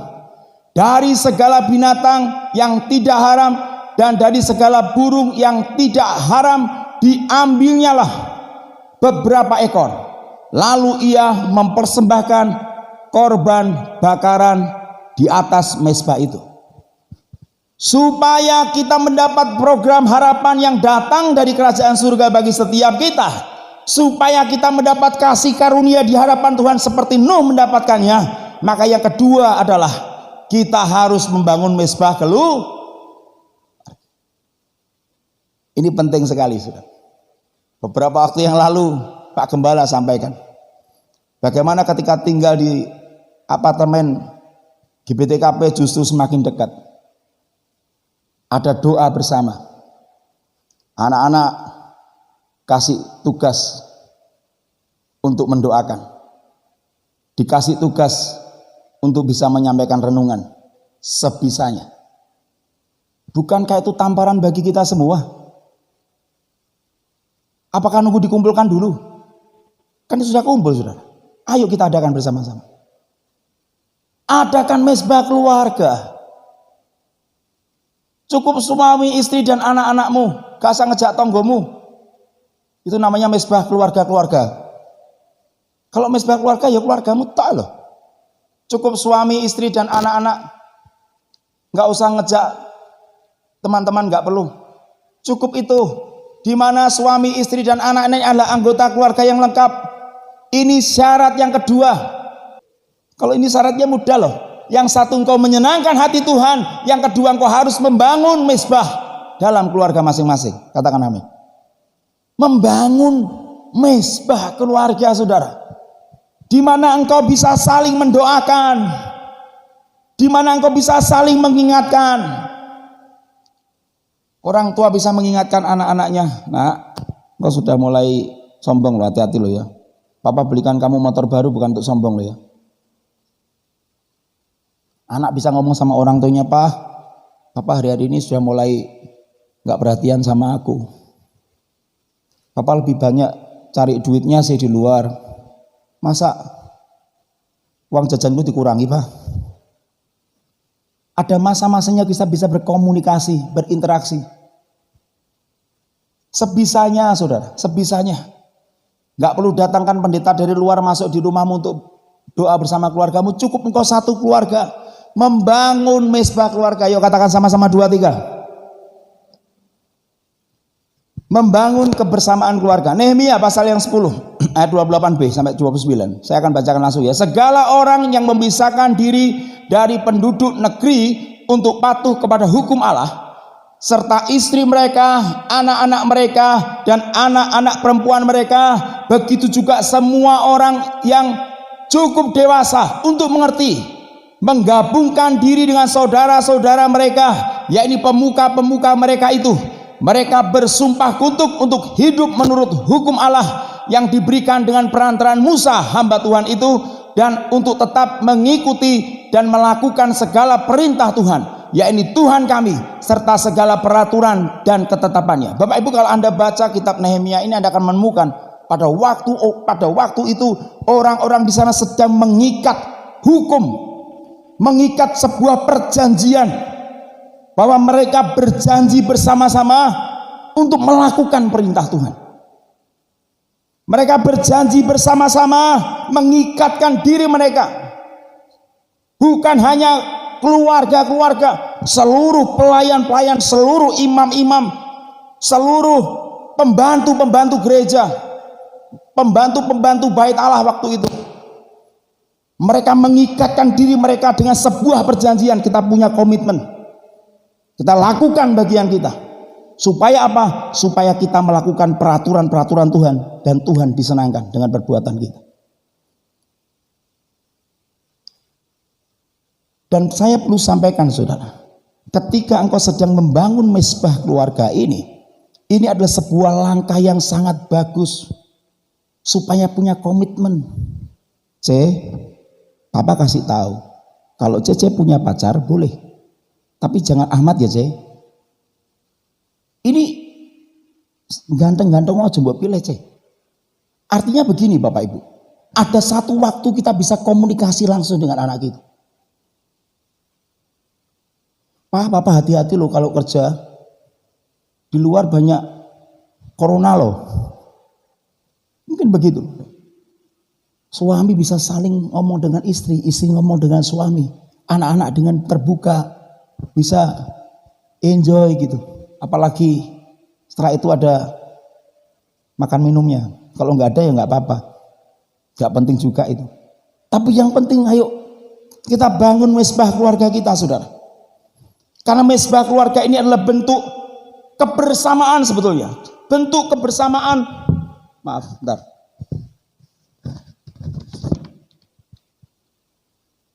[SPEAKER 3] dari segala binatang yang tidak haram dan dari segala burung yang tidak haram diambilnya lah beberapa ekor. Lalu ia mempersembahkan korban bakaran di atas mezbah itu. Supaya kita mendapat program harapan yang datang dari kerajaan surga bagi setiap kita, supaya kita mendapat kasih karunia di hadapan Tuhan seperti Nuh mendapatkannya, maka yang kedua adalah kita harus membangun mezbah Ini penting sekali, Saudara. Beberapa waktu yang lalu Pak Gembala sampaikan bagaimana ketika tinggal di apartemen GBTKP justru semakin dekat. Ada doa bersama. Anak-anak kasih tugas untuk mendoakan. Dikasih tugas untuk bisa menyampaikan renungan sebisanya. Bukankah itu tamparan bagi kita semua? Apakah nunggu dikumpulkan dulu? Kan sudah kumpul, Saudara. Ayo kita adakan bersama-sama. Adakan mezbah keluarga. Cukup suami, istri dan anak-anakmu, gak usah ngejak tonggomu. Itu namanya mezbah keluarga-keluarga. Kalau mezbah keluarga ya keluargamu tak loh. Cukup suami, istri dan anak-anak. Gak usah ngejak teman-teman, gak perlu. Cukup itu. Di mana suami, istri dan anak-anak adalah anggota keluarga yang lengkap. Ini syarat yang kedua. Kalau ini syaratnya mudah loh. Yang satu engkau menyenangkan hati Tuhan, yang kedua engkau harus membangun mezbah dalam keluarga masing-masing. Katakan amin. Membangun mezbah keluarga, Saudara. Di mana engkau bisa saling mendoakan. Di mana engkau bisa saling mengingatkan. Orang tua bisa mengingatkan anak-anaknya, nak, engkau sudah mulai sombong loh, hati-hati loh ya. Papa belikan kamu motor baru bukan untuk sombong loh ya. Anak bisa ngomong sama orang tuanya, Papa hari-hari ini sudah mulai gak perhatian sama aku. Papa lebih banyak cari duitnya sih di luar. Masa uang jajanku dikurangi, Pak? Ada masa-masanya kita bisa berkomunikasi, berinteraksi. Sebisanya, Saudara, sebisanya. Gak perlu datangkan pendeta dari luar masuk di rumahmu untuk doa bersama keluargamu. Cukup engkau satu keluarga. Membangun mezbah keluarga. Yuk katakan sama-sama 2, 3. Membangun kebersamaan keluarga. Nehemia pasal yang 10 ayat 28b sampai 29. Saya akan bacakan langsung ya. Segala orang yang memisahkan diri dari penduduk negeri untuk patuh kepada hukum Allah, serta istri mereka, anak-anak mereka, dan anak-anak perempuan mereka, begitu juga semua orang yang cukup dewasa untuk mengerti, menggabungkan diri dengan saudara-saudara mereka, yakni pemuka-pemuka mereka itu. Mereka bersumpah kutuk untuk hidup menurut hukum Allah yang diberikan dengan perantaraan Musa hamba Tuhan itu, dan untuk tetap mengikuti dan melakukan segala perintah Tuhan, yakni Tuhan kami, serta segala peraturan dan ketetapannya. Bapak Ibu, kalau Anda baca kitab Nehemia ini, Anda akan menemukan pada waktu itu orang-orang di sana sedang mengikat hukum, mengikat sebuah perjanjian, bahwa mereka berjanji bersama-sama untuk melakukan perintah Tuhan. Mereka berjanji bersama-sama mengikatkan diri mereka. Bukan hanya keluarga-keluarga, seluruh pelayan-pelayan, seluruh imam-imam, seluruh pembantu-pembantu gereja, pembantu-pembantu bait Allah waktu itu. Mereka mengikatkan diri mereka dengan sebuah perjanjian. Kita punya komitmen, kita lakukan bagian kita. Supaya apa? Supaya kita melakukan peraturan-peraturan Tuhan, dan Tuhan disenangkan dengan perbuatan kita. Dan saya perlu sampaikan, saudara, ketika engkau sedang membangun mezbah keluarga ini adalah sebuah langkah yang sangat bagus supaya punya komitmen. Papa kasih tahu, kalau Cece punya pacar boleh, tapi jangan Ahmad ya, Ce. Ini ganteng-ganteng aja mbok pilih, Ce. Artinya begini, Bapak Ibu, ada satu waktu kita bisa komunikasi langsung dengan anak kita. Papa hati-hati loh kalau kerja, di luar banyak corona loh. Mungkin begitu. Suami bisa saling ngomong dengan istri, istri ngomong dengan suami, anak-anak dengan terbuka, bisa enjoy gitu. Apalagi setelah itu ada makan minumnya. Kalau nggak ada ya nggak apa-apa, nggak penting juga itu. Tapi yang penting, ayo kita bangun mezbah keluarga kita, saudara. Karena mezbah keluarga ini adalah bentuk kebersamaan sebetulnya, bentuk kebersamaan. Maaf, bentar.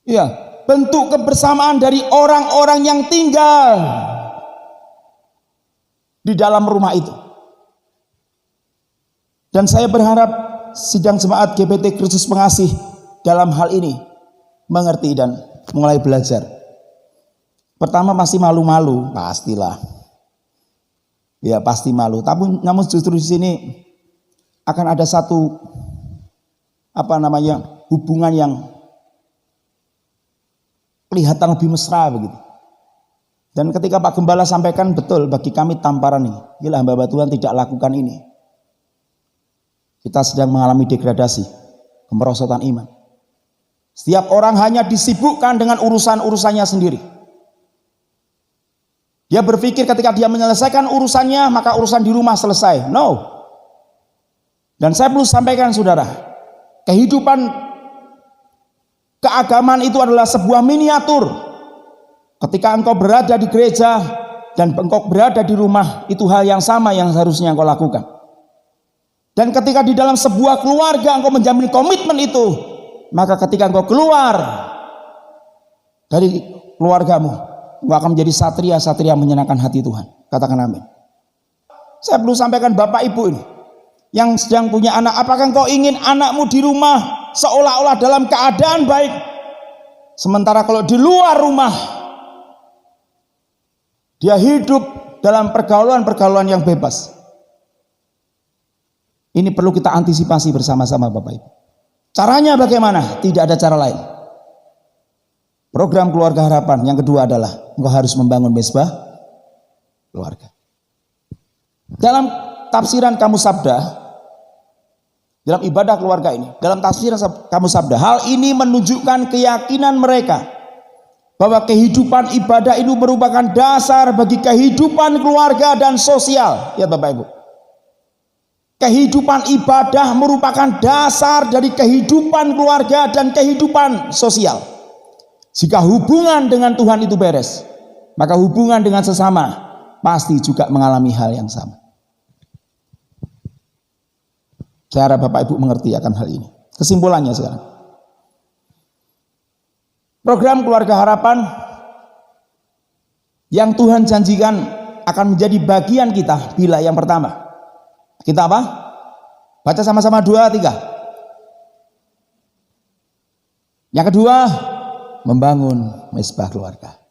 [SPEAKER 3] Ya, bentuk kebersamaan dari orang-orang yang tinggal di dalam rumah itu. Dan saya berharap sidang jemaat GBT Kristus Pengasih dalam hal ini mengerti dan mulai belajar. Pertama masih malu-malu, pastilah. Ya, pasti malu. Tapi namun justru di sini akan ada satu hubungan yang kelihatan lebih mesra begitu. Dan ketika Pak Gembala sampaikan, betul, bagi kami tamparan ini. Gila, hamba Tuhan tidak lakukan ini. Kita sedang mengalami degradasi, kemerosotan iman. Setiap orang hanya disibukkan dengan urusan-urusannya sendiri. Dia berpikir ketika dia menyelesaikan urusannya, maka urusan di rumah selesai. No. Dan saya perlu sampaikan, saudara, kehidupan keagamaan itu adalah sebuah miniatur. Ketika engkau berada di gereja dan engkau berada di rumah, itu hal yang sama yang seharusnya engkau lakukan. Dan ketika di dalam sebuah keluarga engkau menjamin komitmen itu, maka ketika engkau keluar dari keluargamu, engkau akan menjadi satria-satria menyenangkan hati Tuhan. Katakan amin. Saya perlu sampaikan Bapak Ibu ini yang sedang punya anak, apakah engkau ingin anakmu di rumah seolah-olah dalam keadaan baik, sementara kalau di luar rumah dia hidup dalam pergaulan-pergaulan yang bebas? Ini perlu kita antisipasi bersama-sama, Bapak Ibu. Caranya bagaimana? Tidak ada cara lain. Program Keluarga Harapan yang kedua adalah engkau harus membangun mezbah keluarga. Dalam tafsiran Kamus Sabda, dalam ibadah keluarga ini, dalam tafsiran Kamus Sabda, hal ini menunjukkan keyakinan mereka bahwa kehidupan ibadah itu merupakan dasar bagi kehidupan keluarga dan sosial. Ya Bapak Ibu, kehidupan ibadah merupakan dasar dari kehidupan keluarga dan kehidupan sosial. Jika hubungan dengan Tuhan itu beres, maka hubungan dengan sesama pasti juga mengalami hal yang sama. Saya harap Bapak Ibu mengerti akan hal ini. Kesimpulannya sekarang, program Keluarga Harapan yang Tuhan janjikan akan menjadi bagian kita bila yang pertama, kita apa? Baca sama-sama 2, 3. Yang kedua, membangun mezbah keluarga.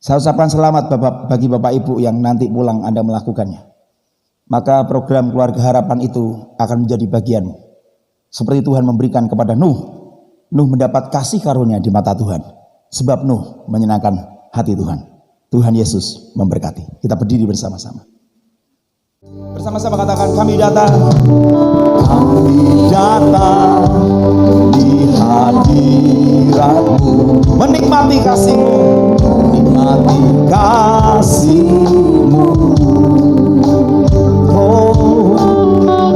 [SPEAKER 3] Saya ucapkan selamat bagi Bapak Ibu yang nanti pulang Anda melakukannya. Maka program Keluarga Harapan itu akan menjadi bagianmu. Seperti Tuhan memberikan kepada Nuh. Nuh mendapat kasih karunia di mata Tuhan. Sebab Nuh menyenangkan hati Tuhan. Tuhan Yesus memberkati. Kita berdiri bersama-sama. Bersama-sama katakan, kami datang. Kami datang di hadirat-Mu, menikmati kasih-Mu, menikmati kasih-Mu. Oh,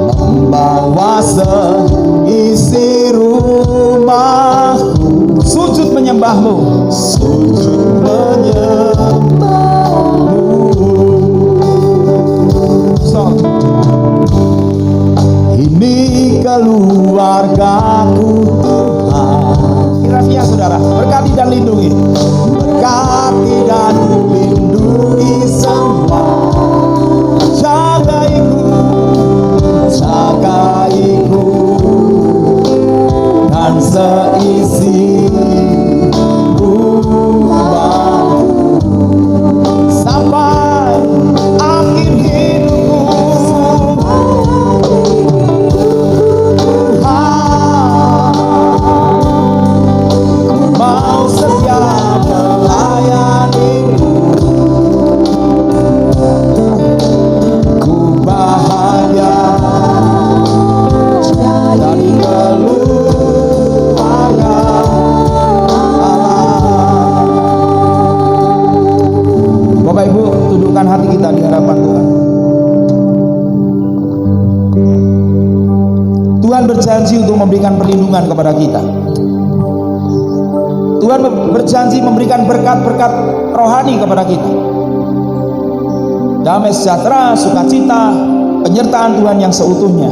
[SPEAKER 3] membawa seisi rumahku menundukkan hati kita di hadapan Tuhan. Tuhan berjanji untuk memberikan perlindungan kepada kita. Tuhan berjanji memberikan berkat-berkat rohani kepada kita. Damai sejahtera, sukacita, penyertaan Tuhan yang seutuhnya.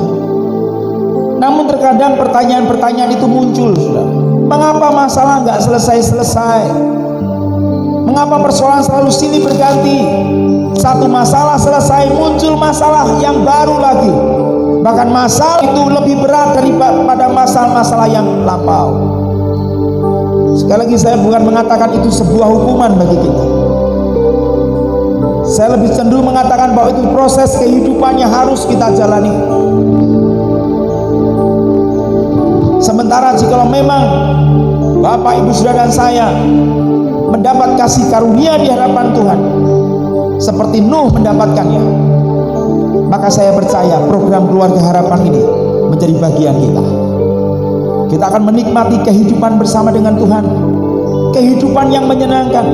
[SPEAKER 3] Namun terkadang pertanyaan-pertanyaan itu muncul, saudara. Mengapa masalah nggak selesai-selesai? Mengapa persoalan selalu silih berganti? Satu masalah selesai, muncul masalah yang baru lagi. Bahkan masalah itu lebih berat daripada masalah-masalah yang lampau. Sekali lagi saya bukan mengatakan itu sebuah hukuman bagi kita. Saya lebih cenderung mengatakan bahwa itu proses kehidupan yang harus kita jalani. Sementara jika memang Bapak, Ibu, Saudara dan saya mendapat kasih karunia di hadapan Tuhan seperti Nuh mendapatkannya, maka saya percaya program Keluarga Harapan ini menjadi bagian kita. Kita akan menikmati kehidupan bersama dengan Tuhan, kehidupan yang menyenangkan,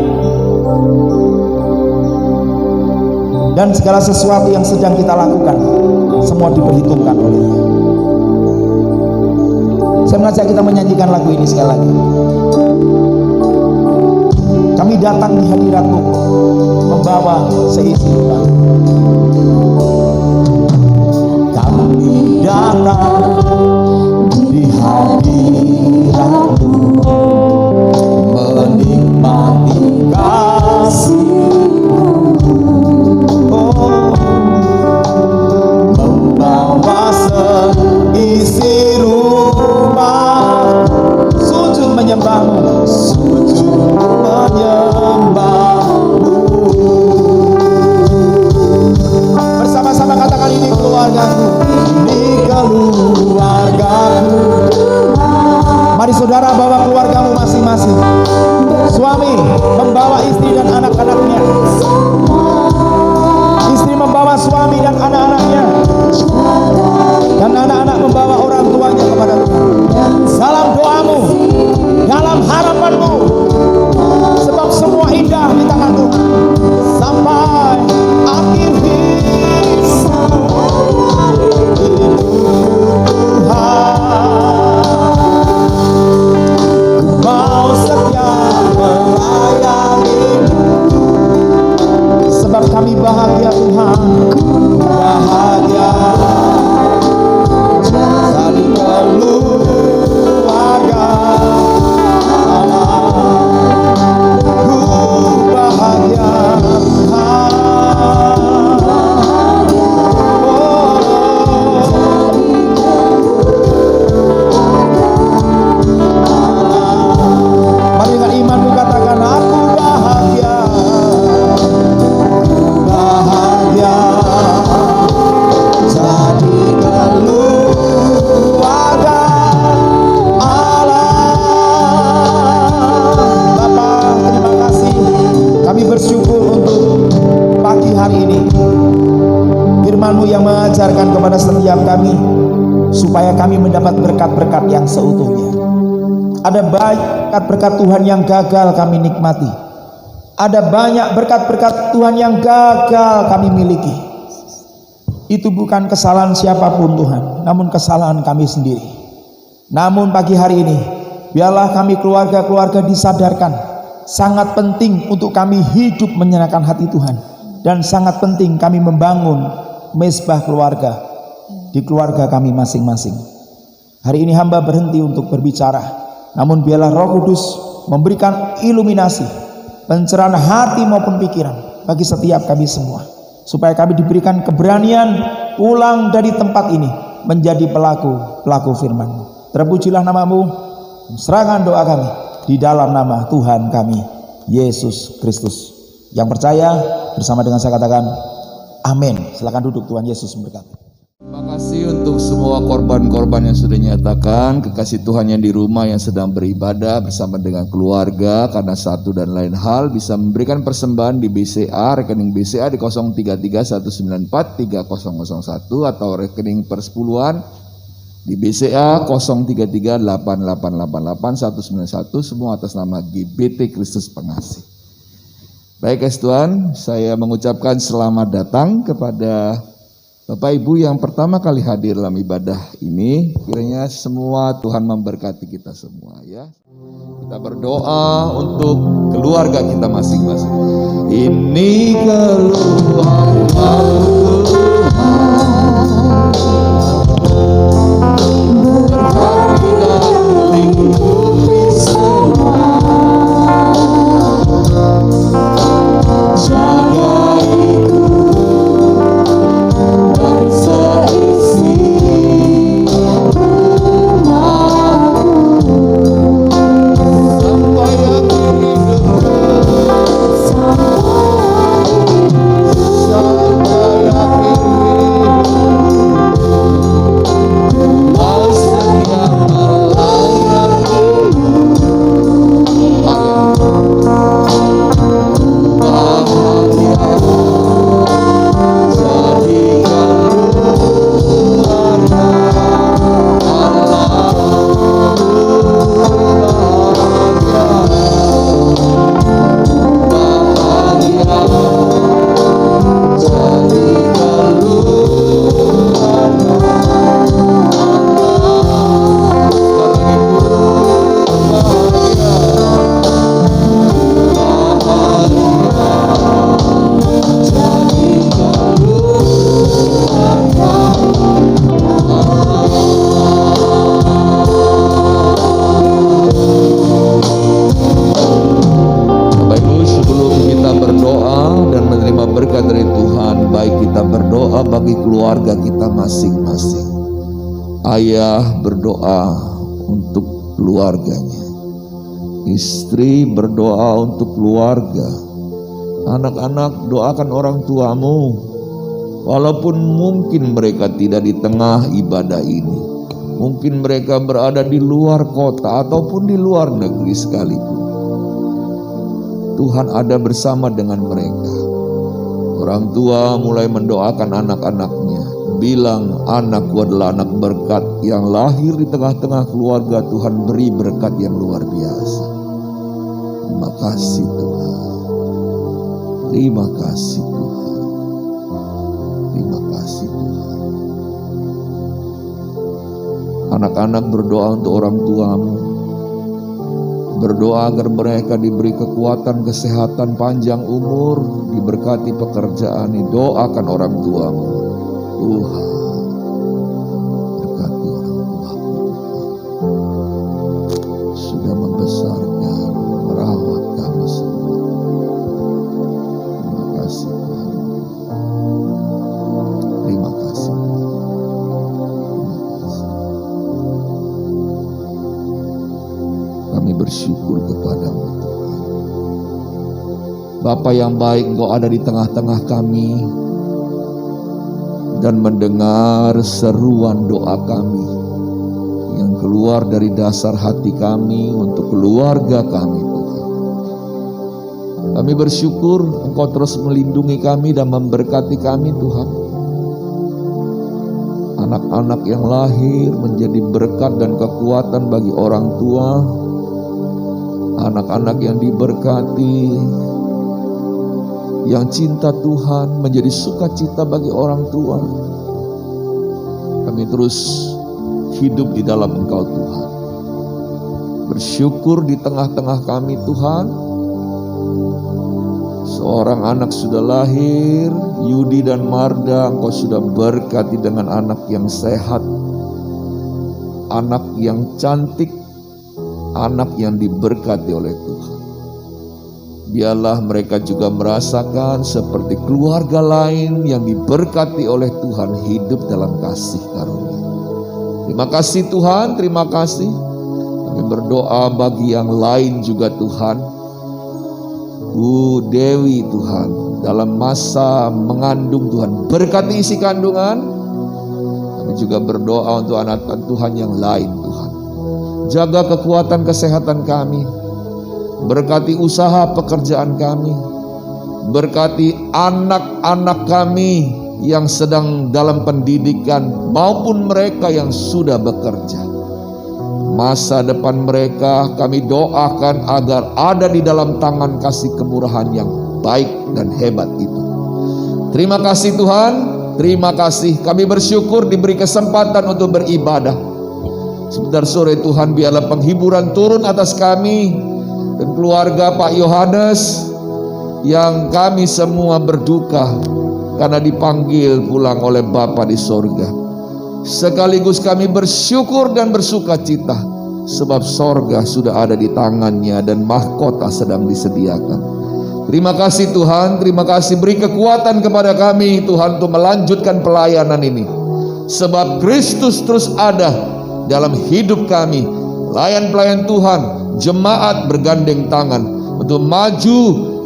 [SPEAKER 3] dan segala sesuatu yang sedang kita lakukan semua diperhitungkan oleh-Nya. Saya mengajak kita menyanyikan lagu ini sekali lagi. Kami datang di hadirat-Mu membawa seisi iman. Kami datang di hadirat-Mu menikmati kasih-Mu, membawa seisi rumah, sujud menyembah-Mu, sujud menyembah-Mu. Bersama-sama katakan, ini keluargaku, ini keluargaku. Mari saudara bawa keluargamu masing-masing. Suami membawa istri dan anak-anaknya, istri membawa suami dan anak-anaknya, dan anak-anak membawa orang tuanya kepada Tuhan. Dalam doamu, dalam harapanmu, sebab semua indah di tangan Tuhan. Sampai akhir hidup Tuhan, mau setia melayani-Mu, sebab kami bahagia Tuhan, bahagia jadi keluarga Allah. Ku bahagia Tuhan, mari dengan imanmu katakan, aku bahagia, bahagia jadi keluarga Allah. Bapa, terima kasih. Kami bersyukur untuk pagi hari ini. Firman-Mu yang mengajarkan kepada setiap kami supaya kami mendapat berkat-berkat yang seutuhnya. Ada banyak berkat Tuhan yang gagal kami nikmati. Ada banyak berkat-berkat Tuhan yang gagal kami miliki. Itu bukan kesalahan siapapun Tuhan, namun kesalahan kami sendiri. Namun pagi hari ini, biarlah kami keluarga-keluarga disadarkan, sangat penting untuk kami hidup menyenangkan hati Tuhan. Dan sangat penting kami membangun mezbah keluarga di keluarga kami masing-masing. Hari ini hamba berhenti untuk berbicara, namun biarlah Roh Kudus memberikan iluminasi, pencerahan hati maupun pikiran bagi setiap kami semua, supaya kami diberikan keberanian pulang dari tempat ini menjadi pelaku firman-Mu. Terpujilah nama-Mu, serahkan doa kami di dalam nama Tuhan kami Yesus Kristus. Yang percaya bersama dengan saya katakan amin. Silakan duduk, Tuhan Yesus memberkati.
[SPEAKER 4] Terima kasih untuk semua korban-korban yang sudah dinyatakan, kekasih Tuhan yang di rumah yang sedang beribadah bersama dengan keluarga karena satu dan lain hal bisa memberikan persembahan di BCA, rekening BCA di 0331943001 atau rekening persepuluhan di BCA 0338888191, semua atas nama GBT Kristus Pengasih. Baik guys Tuhan, saya mengucapkan selamat datang kepada Bapak Ibu yang pertama kali hadir dalam ibadah ini. Kiranya semua Tuhan memberkati kita semua ya. Kita berdoa untuk keluarga kita masing-masing. Ini keluarga berarti dan lingkupi semua. Jaga itu dan seisi rumahku sampai akhir hidupku, sampai akhir hidupku, kau setia melayanimu. Keluarga kita masing-masing. Ayah berdoa untuk keluarganya, istri berdoa untuk keluarga, anak-anak doakan orang tuamu. Walaupun mungkin mereka tidak di tengah ibadah ini, mungkin mereka berada di luar kota ataupun di luar negeri sekalipun, Tuhan ada bersama dengan mereka. Orang tua mulai mendoakan anak-anaknya, bilang anakku adalah anak berkat yang lahir di tengah-tengah keluarga. Tuhan beri berkat yang luar biasa. Terima kasih Tuhan. Terima kasih Tuhan. Terima kasih Tuhan. Anak-anak berdoa untuk orang tuamu. Berdoa agar mereka diberi kekuatan, kesehatan, panjang umur, diberkati pekerjaan. Doakan orang tuamu. Tuhan, berkati orang tuamu. Sudah membesarkan, merawat kami semua. Terima kasih Tuhan. Terima kasih Tuhan. Kami bersyukur kepadamu Tuhan. Bapa yang baik, Engkau ada di tengah-tengah kami dan mendengar seruan doa kami yang keluar dari dasar hati kami untuk keluarga kami Tuhan. Kami bersyukur Engkau terus melindungi kami dan memberkati kami Tuhan. Anak-anak yang lahir menjadi berkat dan kekuatan bagi orang tua. Anak-anak yang diberkati, yang cinta Tuhan menjadi sukacita bagi orang tua. Kami terus hidup di dalam Engkau Tuhan. Bersyukur di tengah-tengah kami Tuhan. Seorang anak sudah lahir, Yudi dan Marda, Engkau sudah berkati dengan anak yang sehat, anak yang cantik, anak yang diberkati oleh Tuhan. Biarlah mereka juga merasakan seperti keluarga lain yang diberkati oleh Tuhan, hidup dalam kasih karunia. Terima kasih Tuhan, terima kasih. Kami berdoa bagi yang lain juga Tuhan. Bu Dewi Tuhan, dalam masa mengandung Tuhan, berkati isi kandungan. Kami juga berdoa untuk anak-anak Tuhan yang lain Tuhan. Jaga kekuatan kesehatan kami. Berkati usaha pekerjaan kami. Berkati anak-anak kami yang sedang dalam pendidikan maupun mereka yang sudah bekerja. Masa depan mereka kami doakan agar ada di dalam tangan kasih kemurahan yang baik dan hebat itu. Terima kasih Tuhan, terima kasih. Kami bersyukur diberi kesempatan untuk beribadah. Sebentar sore Tuhan, biarlah penghiburan turun atas kami dan keluarga Pak Yohanes, yang kami semua berduka karena dipanggil pulang oleh Bapa di sorga. Sekaligus kami bersyukur dan bersuka cita, sebab sorga sudah ada di tangannya dan mahkota sedang disediakan. Terima kasih Tuhan, terima kasih, beri kekuatan kepada kami Tuhan untuk melanjutkan pelayanan ini. Sebab Kristus terus ada dalam hidup kami. Pelayan-pelayan Tuhan, jemaat bergandeng tangan untuk maju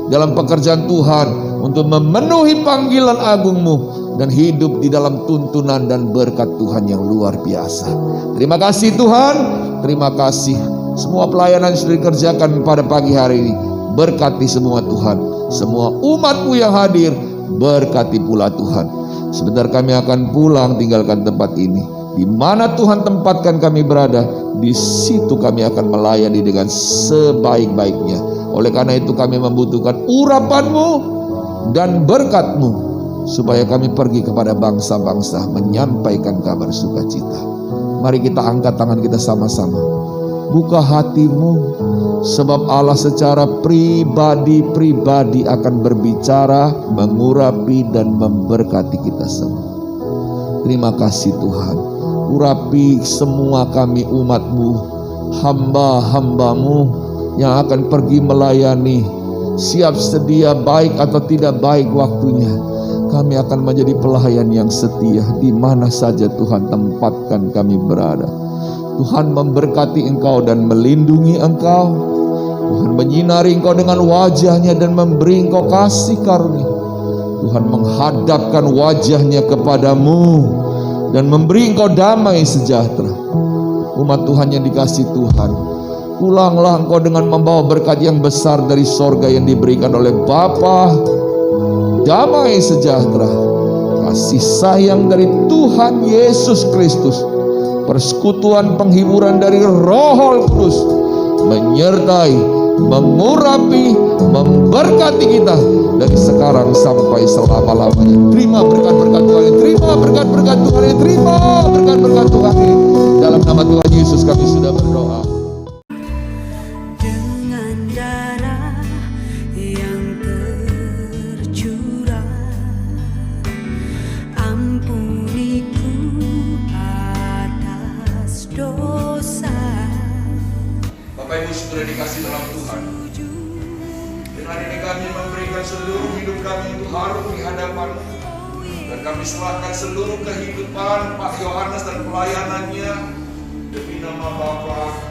[SPEAKER 4] dalam pekerjaan Tuhan, untuk memenuhi panggilan agung-Mu dan hidup di dalam tuntunan dan berkat Tuhan yang luar biasa. Terima kasih Tuhan, terima kasih. Semua pelayanan yang sudah dikerjakan pada pagi hari ini, berkati semua Tuhan. Semua umat-Mu yang hadir, berkati pula Tuhan. Sebentar kami akan pulang tinggalkan tempat ini. Di mana Tuhan tempatkan kami berada, di situ kami akan melayani dengan sebaik-baiknya. Oleh karena itu kami membutuhkan urapan-Mu dan berkat-Mu, supaya kami pergi kepada bangsa-bangsa menyampaikan kabar sukacita. Mari kita angkat tangan kita sama-sama. Buka hatimu, sebab Allah secara pribadi-pribadi akan berbicara, mengurapi dan memberkati kita semua. Terima kasih Tuhan. Urapi semua kami umat-Mu, hamba-hamba-Mu yang akan pergi melayani. Siap sedia baik atau tidak baik waktunya, kami akan menjadi pelayan yang setia di mana saja Tuhan tempatkan kami berada. Tuhan memberkati engkau dan melindungi engkau. Tuhan menyinari engkau dengan wajahnya dan memberi engkau kasih karunia. Tuhan menghadapkan wajahnya kepadamu dan memberi engkau damai sejahtera. Umat Tuhan yang dikasihi Tuhan, pulanglah engkau dengan membawa berkat yang besar dari sorga yang diberikan oleh Bapa. Damai sejahtera, kasih sayang dari Tuhan Yesus Kristus, persekutuan penghiburan dari Roh Kudus menyertai, mengurapi, memberkati kita dari sekarang sampai selama-lamanya. Terima berkat-berkat Tuhan, terima berkat-berkat Tuhan, terima berkat-berkat Tuhan. Dalam nama Tuhan Yesus kami sudah berdoa.
[SPEAKER 5] Dengan darah yang tercurah, ampuniku atas dosa.
[SPEAKER 4] Bapak Ibu sudah dikasih dalam Tuhan, dengan ini kami memberikan seluruh hidup kami untuk harum di hadapan-Mu, dan kami serahkan seluruh kehidupan Pak Yohanes dan pelayanannya demi nama Bapa,